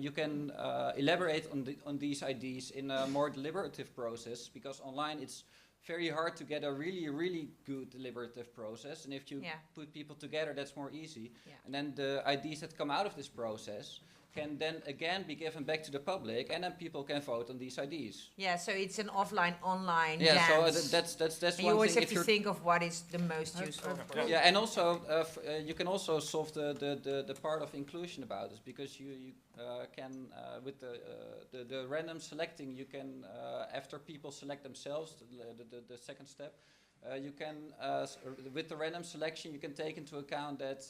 you can elaborate on these ideas in a more deliberative process, because online it's very hard to get a really good deliberative process. And if you put people together, that's more easy. Yeah. And then the ideas that come out of this process can then again be given back to the public, and then people can vote on these ideas. Yeah, so it's an offline-online dance. Yeah, so that's one thing. You always have to think of what is the most useful. Yeah, and also you can also solve the part of inclusion about this, because you can with the random selecting, you can after people select themselves, the second step. You can, with the random selection, you can take into account that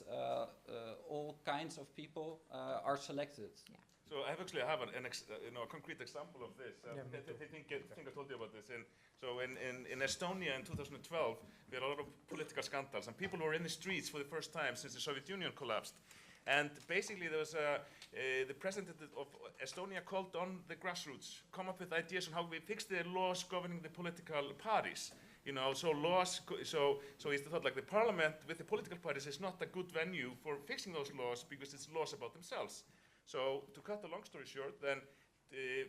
all kinds of people are selected. Yeah. So I have a concrete example of this. I think I told you about this. In Estonia in 2012, we had a lot of political scandals, and people were in the streets for the first time since the Soviet Union collapsed. And basically, there was the president of Estonia called on the grassroots, come up with ideas on how we fix the laws governing the political parties. You know, so he thought like the parliament with the political parties is not a good venue for fixing those laws, because it's laws about themselves. So to cut the long story short, then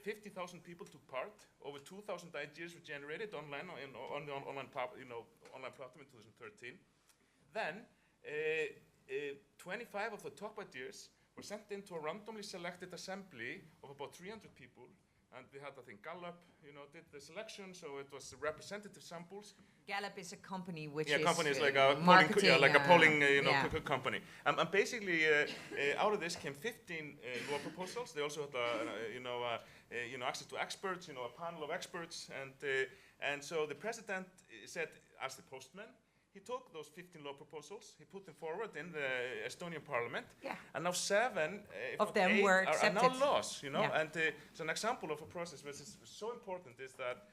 50,000 people took part. Over 2,000 ideas were generated online on the online platform in 2013. Then 25 of the top ideas were sent into a randomly selected assembly of about 300 people. And we had, I think, Gallup, did the selection, so it was representative samples. Gallup is a company which is company is like a marketing, polling, company. And basically, out of this came 15 law proposals. They also had, access to experts, a panel of experts, and so the president said, as the postman, he took those 15 law proposals, he put them forward in the Estonian parliament, and now 7 of them were accepted. Are now laws, and so an example of a process which is so important is that,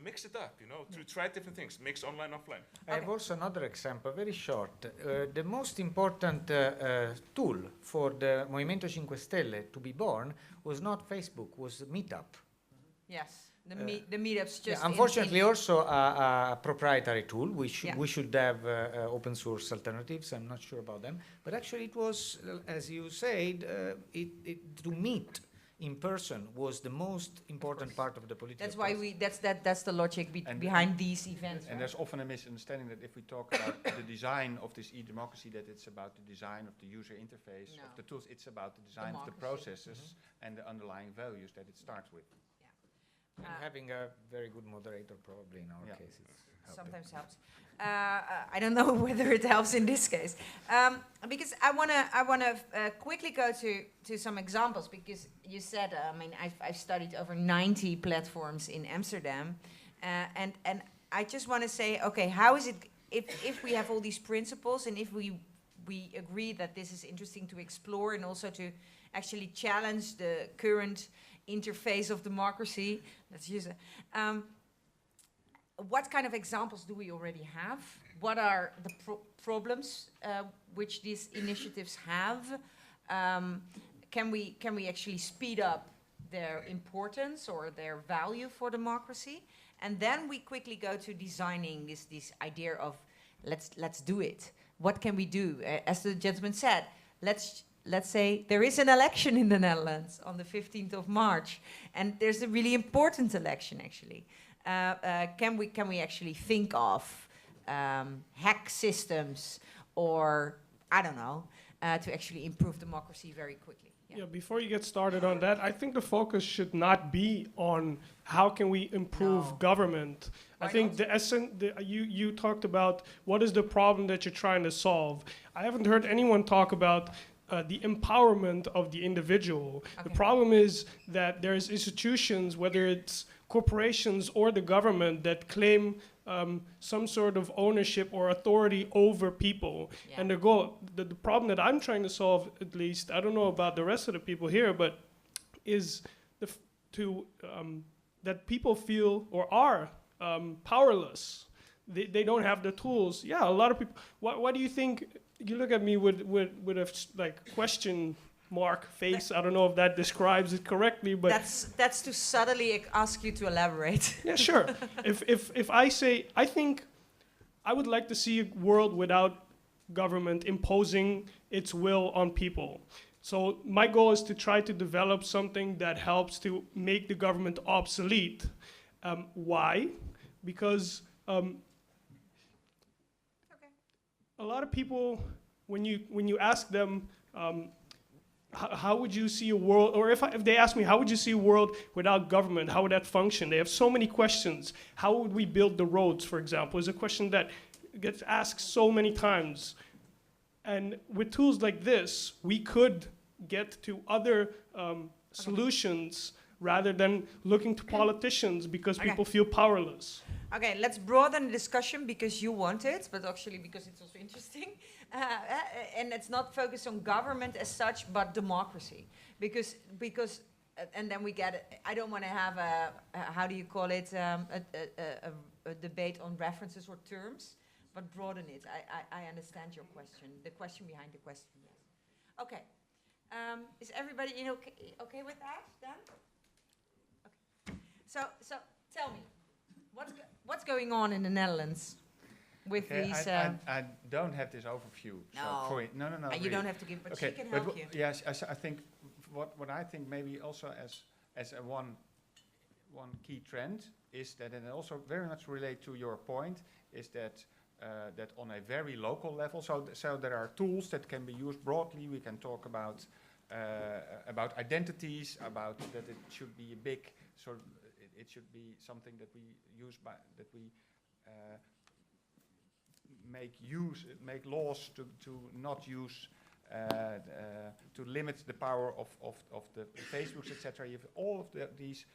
mix it up, to try different things, mix online, offline. I have also another example, very short. The most important tool for the Movimento 5 Stelle to be born was not Facebook, was Meetup. Yes. The meetups just unfortunately also a proprietary tool. We should have open source alternatives. I'm not sure about them, but actually it was, as you said, to meet in person was the most important part of the political process. That's why that's the logic behind these events. And there's often a misunderstanding that if we talk about the design of this e-democracy, that it's about the design of the user interface of the tools. It's about the design of the processes and the underlying values that it starts with. And having a very good moderator probably in our case is helping. Sometimes helps. I don't know whether it helps in this case, because I wanna quickly go to some examples, because you said, I mean, I've studied over 90 platforms in Amsterdam, and I just want to say, okay, how is it if we have all these principles, and if we agree that this is interesting to explore and also to actually challenge the current interface of democracy, let's use it. What kind of examples do we already have? What are the problems which these initiatives have? Can we actually speed up their importance or their value for democracy? And then we quickly go to designing this idea of let's do it. What can we do? As the gentleman said, let's say there is an election in the Netherlands on the 15th of March, and there's a really important election actually. Can we actually think of hack systems, or I don't know, to actually improve democracy very quickly? Yeah, before you get started on that, I think the focus should not be on how can we improve government. I think the essence, you talked about what is the problem that you're trying to solve. I haven't heard anyone talk about the empowerment of the individual. Okay. The problem is that there's institutions, whether it's corporations or the government, that claim some sort of ownership or authority over people. Yeah. And the problem that I'm trying to solve, at least, I don't know about the rest of the people here, but is that people feel or are powerless. They don't have the tools. Yeah, a lot of people. What do you think? You look at me with a question mark face. I don't know if that describes it correctly, but that's to subtly ask you to elaborate. Yeah, sure. if I say, I think I would like to see a world without government imposing its will on people. So my goal is to try to develop something that helps to make the government obsolete. Why? Because a lot of people, when you ask them, how would you see a world, or if they ask me, how would you see a world without government? How would that function? They have so many questions. How would we build the roads, for example, is a question that gets asked so many times. And with tools like this, we could get to other solutions rather than looking to politicians because people feel powerless. Okay, let's broaden the discussion because you want it, but actually because it's also interesting. And it's not focused on government as such, but democracy. Because and then we get it. I don't want to have a how do you call it, a debate on references or terms, but broaden it. I understand your question, the question behind the question, yes. Okay, is everybody okay with that then? Okay, so tell me, what's going on in the Netherlands with these? I don't have this overview. No, so no. You really don't have to give, but she can help you. Yes, I think what I think maybe also as a one key trend is that, and also very much relate to your point, is that that on a very local level. So there are tools that can be used broadly. We can talk about identities, about that it should be a big sort of. It should be something that we use that we make laws to not use to limit the power of the Facebooks, etc. You have all of these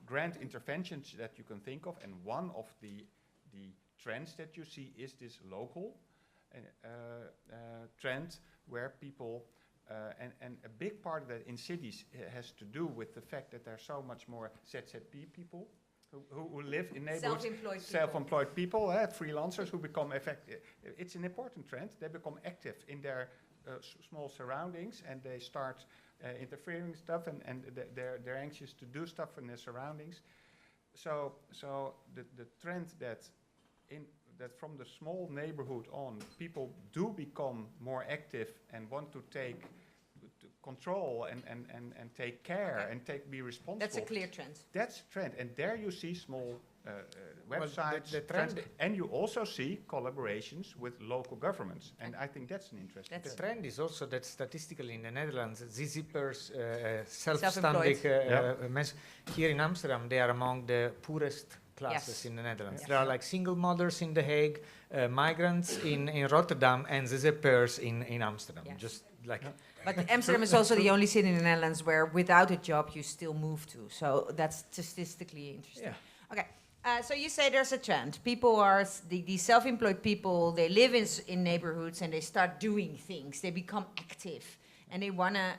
grand interventions that you can think of, and one of the trends that you see is this local trend where people. And a big part of that in cities has to do with the fact that there are so much more ZZP people who live in neighborhoods, self-employed people, freelancers who become effective. It's an important trend. They become active in their small surroundings, and they start interfering with stuff, and they're anxious to do stuff in their surroundings. So the trend that from the small neighborhood on, people do become more active and want to control and take care and be responsible. That's a clear trend. That's a trend, and there you see small websites, the trend and you also see collaborations with local governments, and I think that's an interesting The trend. trend is also that statistically in the Netherlands, ZZPers, self-standing here in Amsterdam, they are among the poorest classes in the Netherlands. Yes. There are like single mothers in The Hague, migrants in Rotterdam, and ZZPers in Amsterdam. Yes. Just like. But Amsterdam is also the only city in the Netherlands where without a job you still move to. So that's statistically interesting. Yeah. Okay. So you say there's a trend. People are, the self-employed people, they live in neighborhoods and they start doing things. They become active and they want to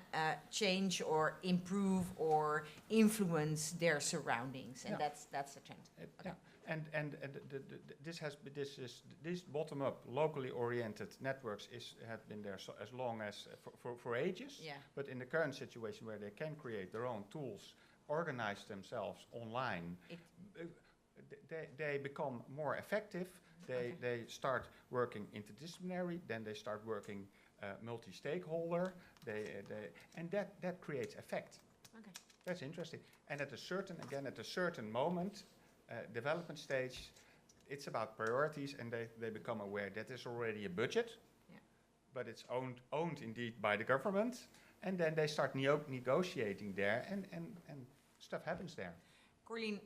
change or improve or influence their surroundings. And that's the trend. Okay. And these bottom-up, locally oriented networks have been there as long as for ages. Yeah. But in the current situation where they can create their own tools, organize themselves online, they become more effective. They start working interdisciplinary. Then they start working multi-stakeholder. And that creates effect. Okay. That's interesting. And at a certain moment. Development stage, it's about priorities, and they become aware that there's already a budget, but it's owned indeed by the government, and then they start negotiating there, and stuff happens there. Corline,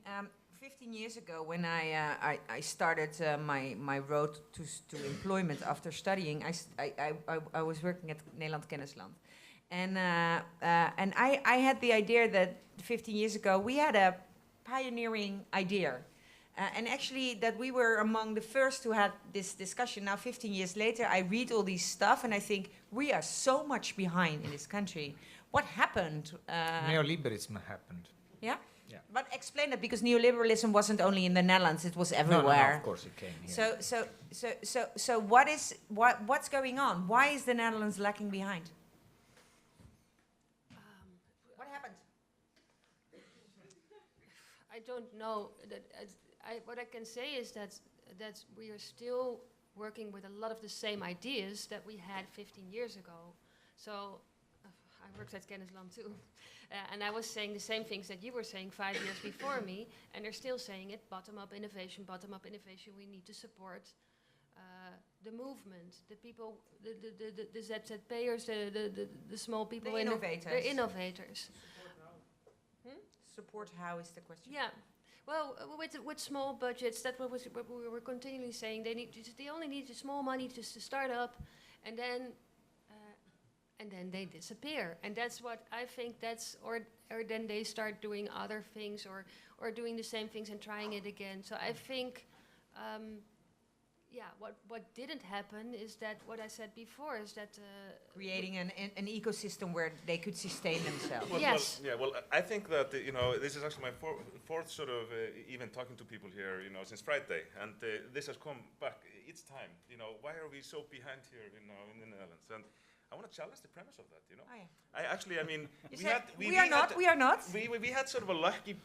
15 years ago when I started my road to employment after studying, I was working at Nederland Kennisland. And I had the idea that 15 years ago we had a pioneering idea. And actually that we were among the first who had this discussion. Now 15 years later, I read all these stuff and I think we are so much behind in this country. What happened? Neoliberalism happened. Yeah? Yeah. But explain that, because neoliberalism wasn't only in the Netherlands, it was everywhere. No, of course it came here. So what's going on? Why is the Netherlands lacking behind? What happened? I don't know. What I can say is that we are still working with a lot of the same ideas that we had 15 years ago. So I worked at Kennisland too. And I was saying the same things that you were saying 5 years before me, and they're still saying it, bottom-up innovation, we need to support the movement, the people, the ZZP'ers, the small people. The innovators. The innovators. Support how is the question? Yeah. Well, with small budgets, that's what we were continually saying. They only need small money just to start up, and then they disappear. And that's what I think. Or then they start doing other things, or doing the same things and trying it again. So I think, what didn't happen is that what I said before is that creating an ecosystem where they could sustain themselves. Yes. Well, I think that this is actually my fourth sort of even talking to people here, since Friday, and this has come back each time. Why are we so behind here, in the Netherlands? And I want to challenge the premise of that. Oh, yeah. We had sort of a lucky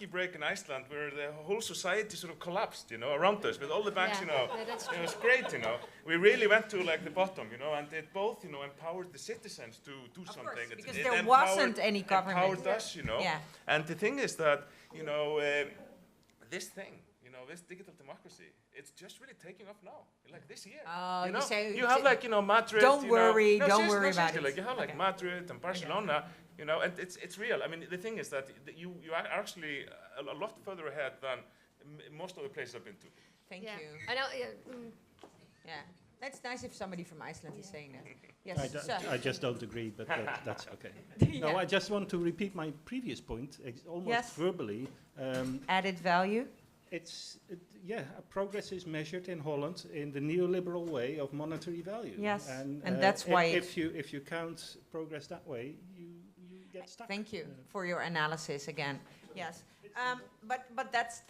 break in Iceland where the whole society sort of collapsed, around us with all the banks, it was great, We really went to like the bottom, and it both, empowered the citizens to do of something. Course, because there wasn't any government. Empowered us, Yeah. And the thing is that, this thing, this digital democracy, it's just really taking off now, like this year. Oh, you have like, Madrid. Don't worry about it. Like you have like Madrid and Barcelona, and it's real. I mean, the thing is that you are actually a lot further ahead than most of the places I've been to. Thank you. I know. Yeah, that's nice if somebody from Iceland is saying that. Yes, I just don't agree, but that's okay. No, I just want to repeat my previous point, almost verbally. Added value. Progress is measured in Holland in the neoliberal way of monetary value. Yes, and that's why if you count progress that way, you get stuck. Thank you for your analysis again. Yes. But that's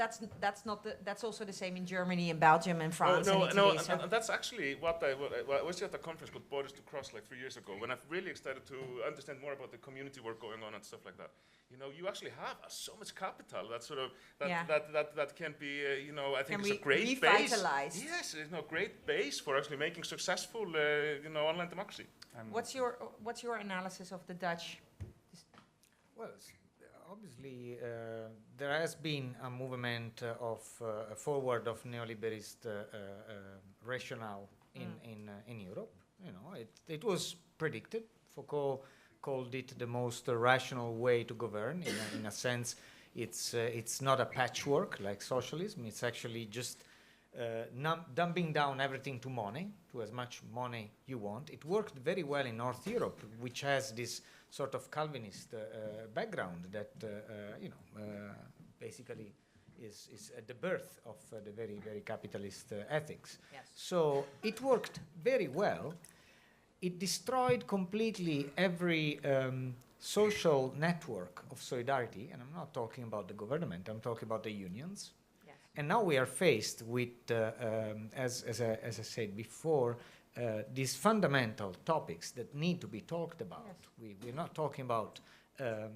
not that's also the same in Germany and Belgium and France and Italy. And that's actually what I was at a conference called Borders to Cross like 3 years ago, when I've really started to understand more about the community work going on and stuff like that. You know, you actually have so much capital that sort of that can be I think it's a great base. Yes, it's a great base for actually making successful online democracy. What's your analysis of the Dutch? Well, obviously, there has been a movement of forward of neoliberist rationale in Europe. You know, it was predicted. Foucault called it the most rational way to govern. In a sense, it's not a patchwork like socialism. It's actually just dumping down everything to money, to as much money you want. It worked very well in North Europe, which has this sort of Calvinist background that basically is at the birth of the very, very capitalist ethics. Yes. So it worked very well. It destroyed completely every social network of solidarity, and I'm not talking about the government, I'm talking about the unions. Yes. And now we are faced with, as I said before, these fundamental topics that need to be talked about. Yes. We're not talking about the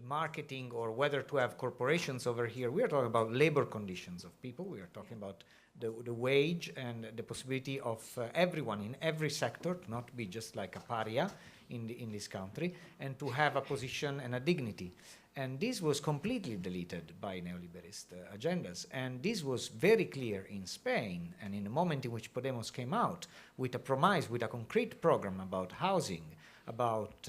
marketing or whether to have corporations over here. We are talking about labor conditions of people. We are talking about the wage and the possibility of everyone in every sector to not be just like a pariah in this country, and to have a position and a dignity. And this was completely deleted by neoliberist agendas. And this was very clear in Spain, and in the moment in which Podemos came out with a promise, with a concrete program about housing, about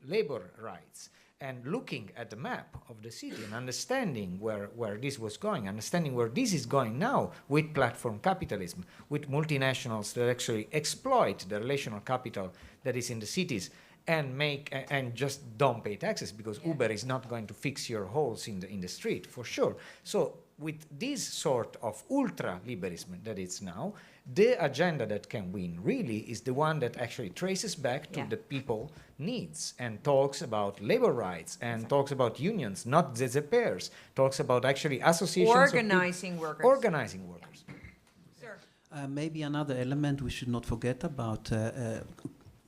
labor rights, and looking at the map of the city and understanding where this was going, understanding where this is going now with platform capitalism, with multinationals that actually exploit the relational capital that is in the cities and just don't pay taxes, because Uber is not going to fix your holes in the street, for sure. So with this sort of ultra-liberalism that it's now, the agenda that can win really is the one that actually traces back to the people needs and talks about labor rights and talks about unions, not ZZPers, talks about actually associations organizing workers. Organizing workers. Sir. Maybe another element we should not forget about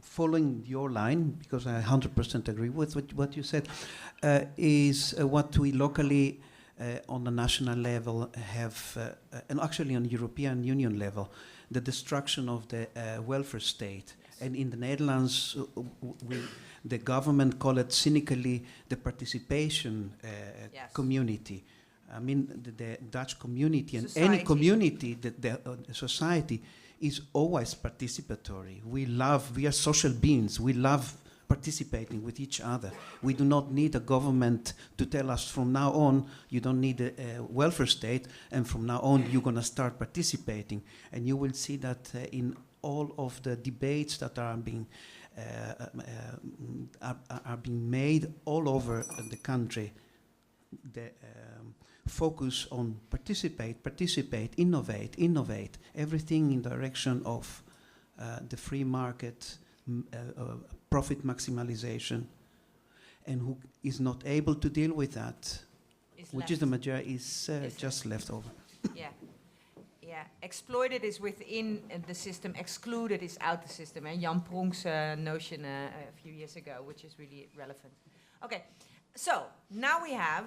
following your line, because I 100% agree with what you said, is what we locally on the national level have, and actually on European Union level, the destruction of the welfare state. Yes. And in the Netherlands, the government call it cynically the participation community. I mean, the Dutch community and society. Any community, the society is always participatory. We are social beings. We love participating with each other. We do not need a government to tell us from now on you don't need a welfare state, and from now on you're going to start participating. And you will see that in all of the debates that are being made all over the country. The focus on participate, innovate, everything in direction of the free market, profit maximization, and who is not able to deal with that, which is the majority, is just left over. Yeah. Exploited is within the system, excluded is out the system. And Jan Pronk's notion a few years ago, which is really relevant. Okay, so now we have,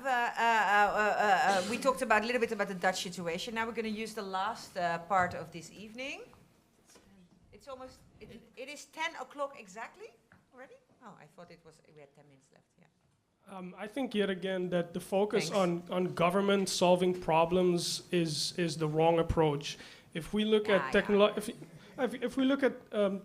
we talked about a little bit about the Dutch situation. Now we're going to use the last part of this evening. It's almost, it is 10 o'clock exactly already? Oh, I thought it was, we had 10 minutes left, yeah. I think yet again that the focus on government solving problems is the wrong approach. If we look at if we look at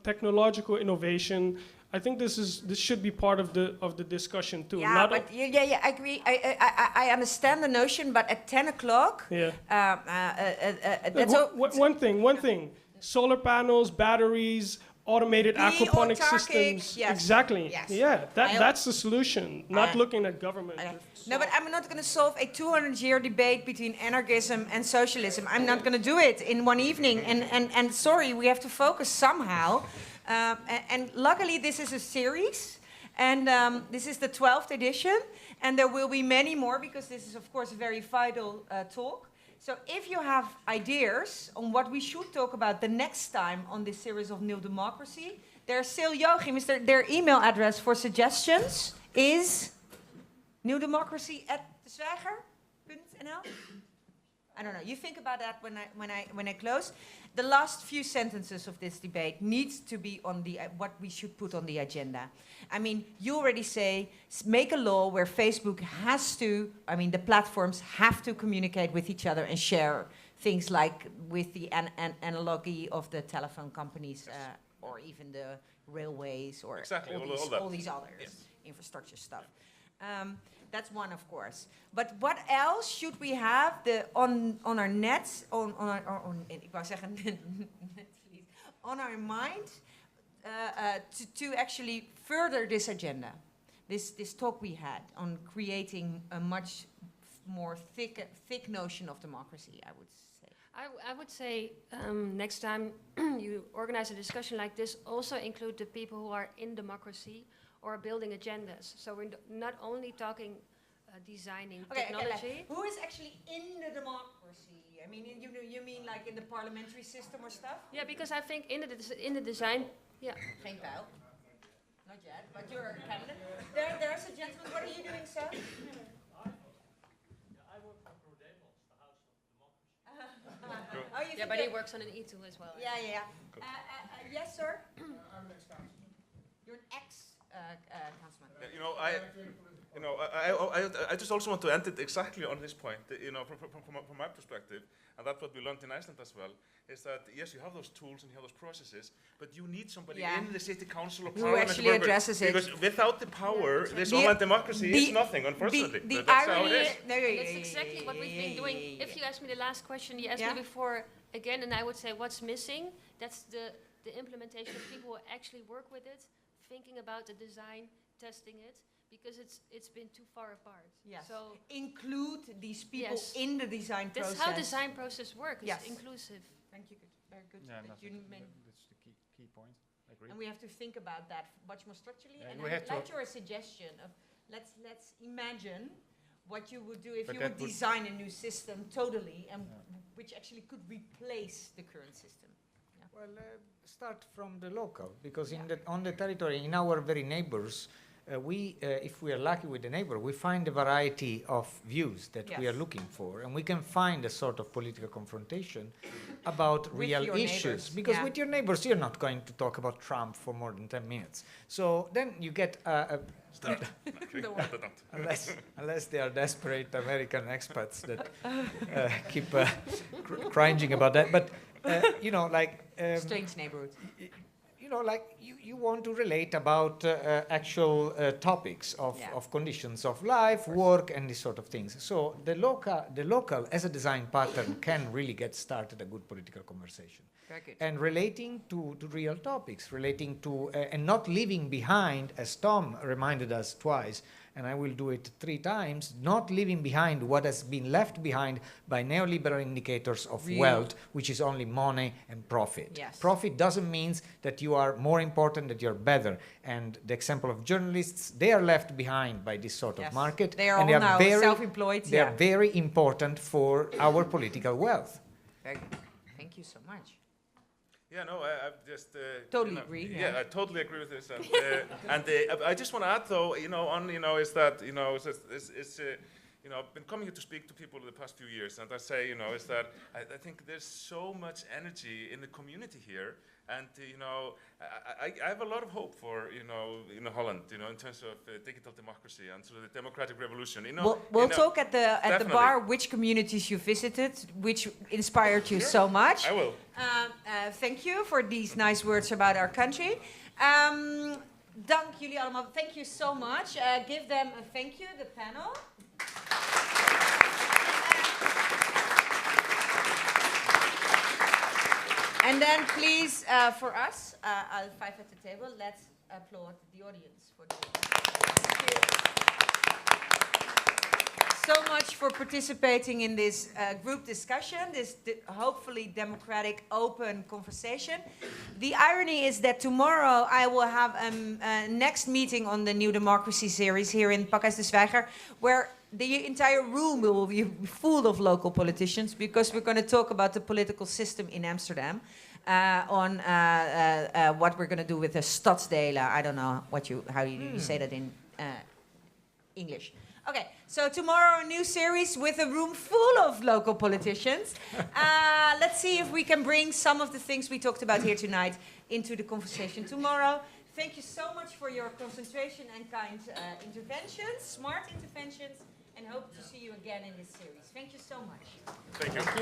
technological innovation, I think this should be part of the discussion too. Yeah, but I agree. I understand the notion, but at 10 o'clock, that's one thing. Solar panels, batteries, automated aquaponic systems. Yes. Exactly. Yes. Yeah, that's the solution. Not looking at government. No, but I'm not going to solve a 200-year debate between anarchism and socialism. I'm not going to do it in one evening. And sorry, we have to focus somehow. And luckily, this is a series. And this is the 12th edition, and there will be many more because this is, of course, a very vital talk. So if you have ideas on what we should talk about the next time on this series of New Democracy, there's still Joachim. Their email address for suggestions is newdemocracy@Zwijger.nl. I don't know. You think about that when I close. The last few sentences of this debate needs to be on the what we should put on the agenda. I mean, you already say make a law where Facebook has to. I mean, the platforms have to communicate with each other and share things like with the analogy of the telephone companies or even the railways or exactly, all these other infrastructure stuff. That's one, of course. But what else should we have on our nets, on our mind to actually further this agenda? This talk we had on creating a much more thick notion of democracy, I would say. I would say next time you organize a discussion like this, also include the people who are in democracy or building agendas. So we're not only talking designing technology. Okay, who is actually in the democracy? I mean, you mean like in the parliamentary system or stuff? Yeah, because I think in the design, Geen pijl. Not yet, but you're a candidate. There's a gentleman. What are you doing, sir? I work for ProDemos, the House of Democracy. But he works on an E2 as well. Yeah. Yes, sir. You're an ex-councilman. I just also want to end it exactly on this point. From my perspective, and that's what we learned in Iceland as well, is that yes, you have those tools and you have those processes, but you need somebody in the city council or parliament who actually addresses it. Because without the power, this online democracy is nothing, unfortunately. The that's irony how it is. That's exactly what we've been doing. If you asked me the last question, you asked me before again, and I would say what's missing. That's the implementation of people who actually work with it, thinking about the design, testing it. Because it's been too far apart. Yes. So include these people in the design process. That's how design process works. It's inclusive. Thank you. Very good. Yeah, that's the key point. I agree. And we have to think about that much more structurally. Yeah, and we have like your suggestion of let's imagine what you would do if you would design a new system totally, and which actually could replace the current system. Yeah. Well, start from the local, because on the territory, in our very neighbors. If we are lucky with the neighbor, we find a variety of views that we are looking for, and we can find a sort of political confrontation about real issues. Neighbors. Because with your neighbors, you're not going to talk about Trump for more than 10 minutes. So then you get unless they are desperate American expats that keep cringing about that. But strange neighborhood. You want to relate about actual topics of conditions of life, work, and these sort of things. So the local as a design pattern can really get started a good political conversation. Very good. And relating to real topics, relating to and not leaving behind, as Tom reminded us twice, and I will do it 3 times, not leaving behind what has been left behind by neoliberal indicators of wealth, which is only money and profit. Yes. Profit doesn't mean that you are more important, that you're better. And the example of journalists, they are left behind by this sort of market. They are all now self-employed. They are very important for our political wealth. Very good. Thank you so much. Yeah, no, I just totally agree. Yeah, I totally agree with this, and I just want to add, though, is that it's I've been coming here to speak to people the past few years, and I say, is that I think there's so much energy in the community here, and I have a lot of hope for Holland, in terms of digital democracy and sort of the democratic revolution. We'll talk at the bar which communities you visited, which inspired you so much. I will. Thank you for these nice words about our country. Dank jullie allemaal. Thank you so much. Give them a thank you, the panel. And then please, for us, 5 at the table, let's applaud the audience for doing that. so much for participating in this group discussion, this hopefully democratic, open conversation. The irony is that tomorrow I will have a next meeting on the New Democracy series here in Pakhuis de Zwijger, where the entire room will be full of local politicians, because we're going to talk about the political system in Amsterdam, on what we're going to do with the stadsdelen. I don't know how you say that in English. Okay, so tomorrow a new series with a room full of local politicians. Let's see if we can bring some of the things we talked about here tonight into the conversation tomorrow. Thank you so much for your concentration and kind interventions, smart interventions, and hope to see you again in this series. Thank you so much. Thank you.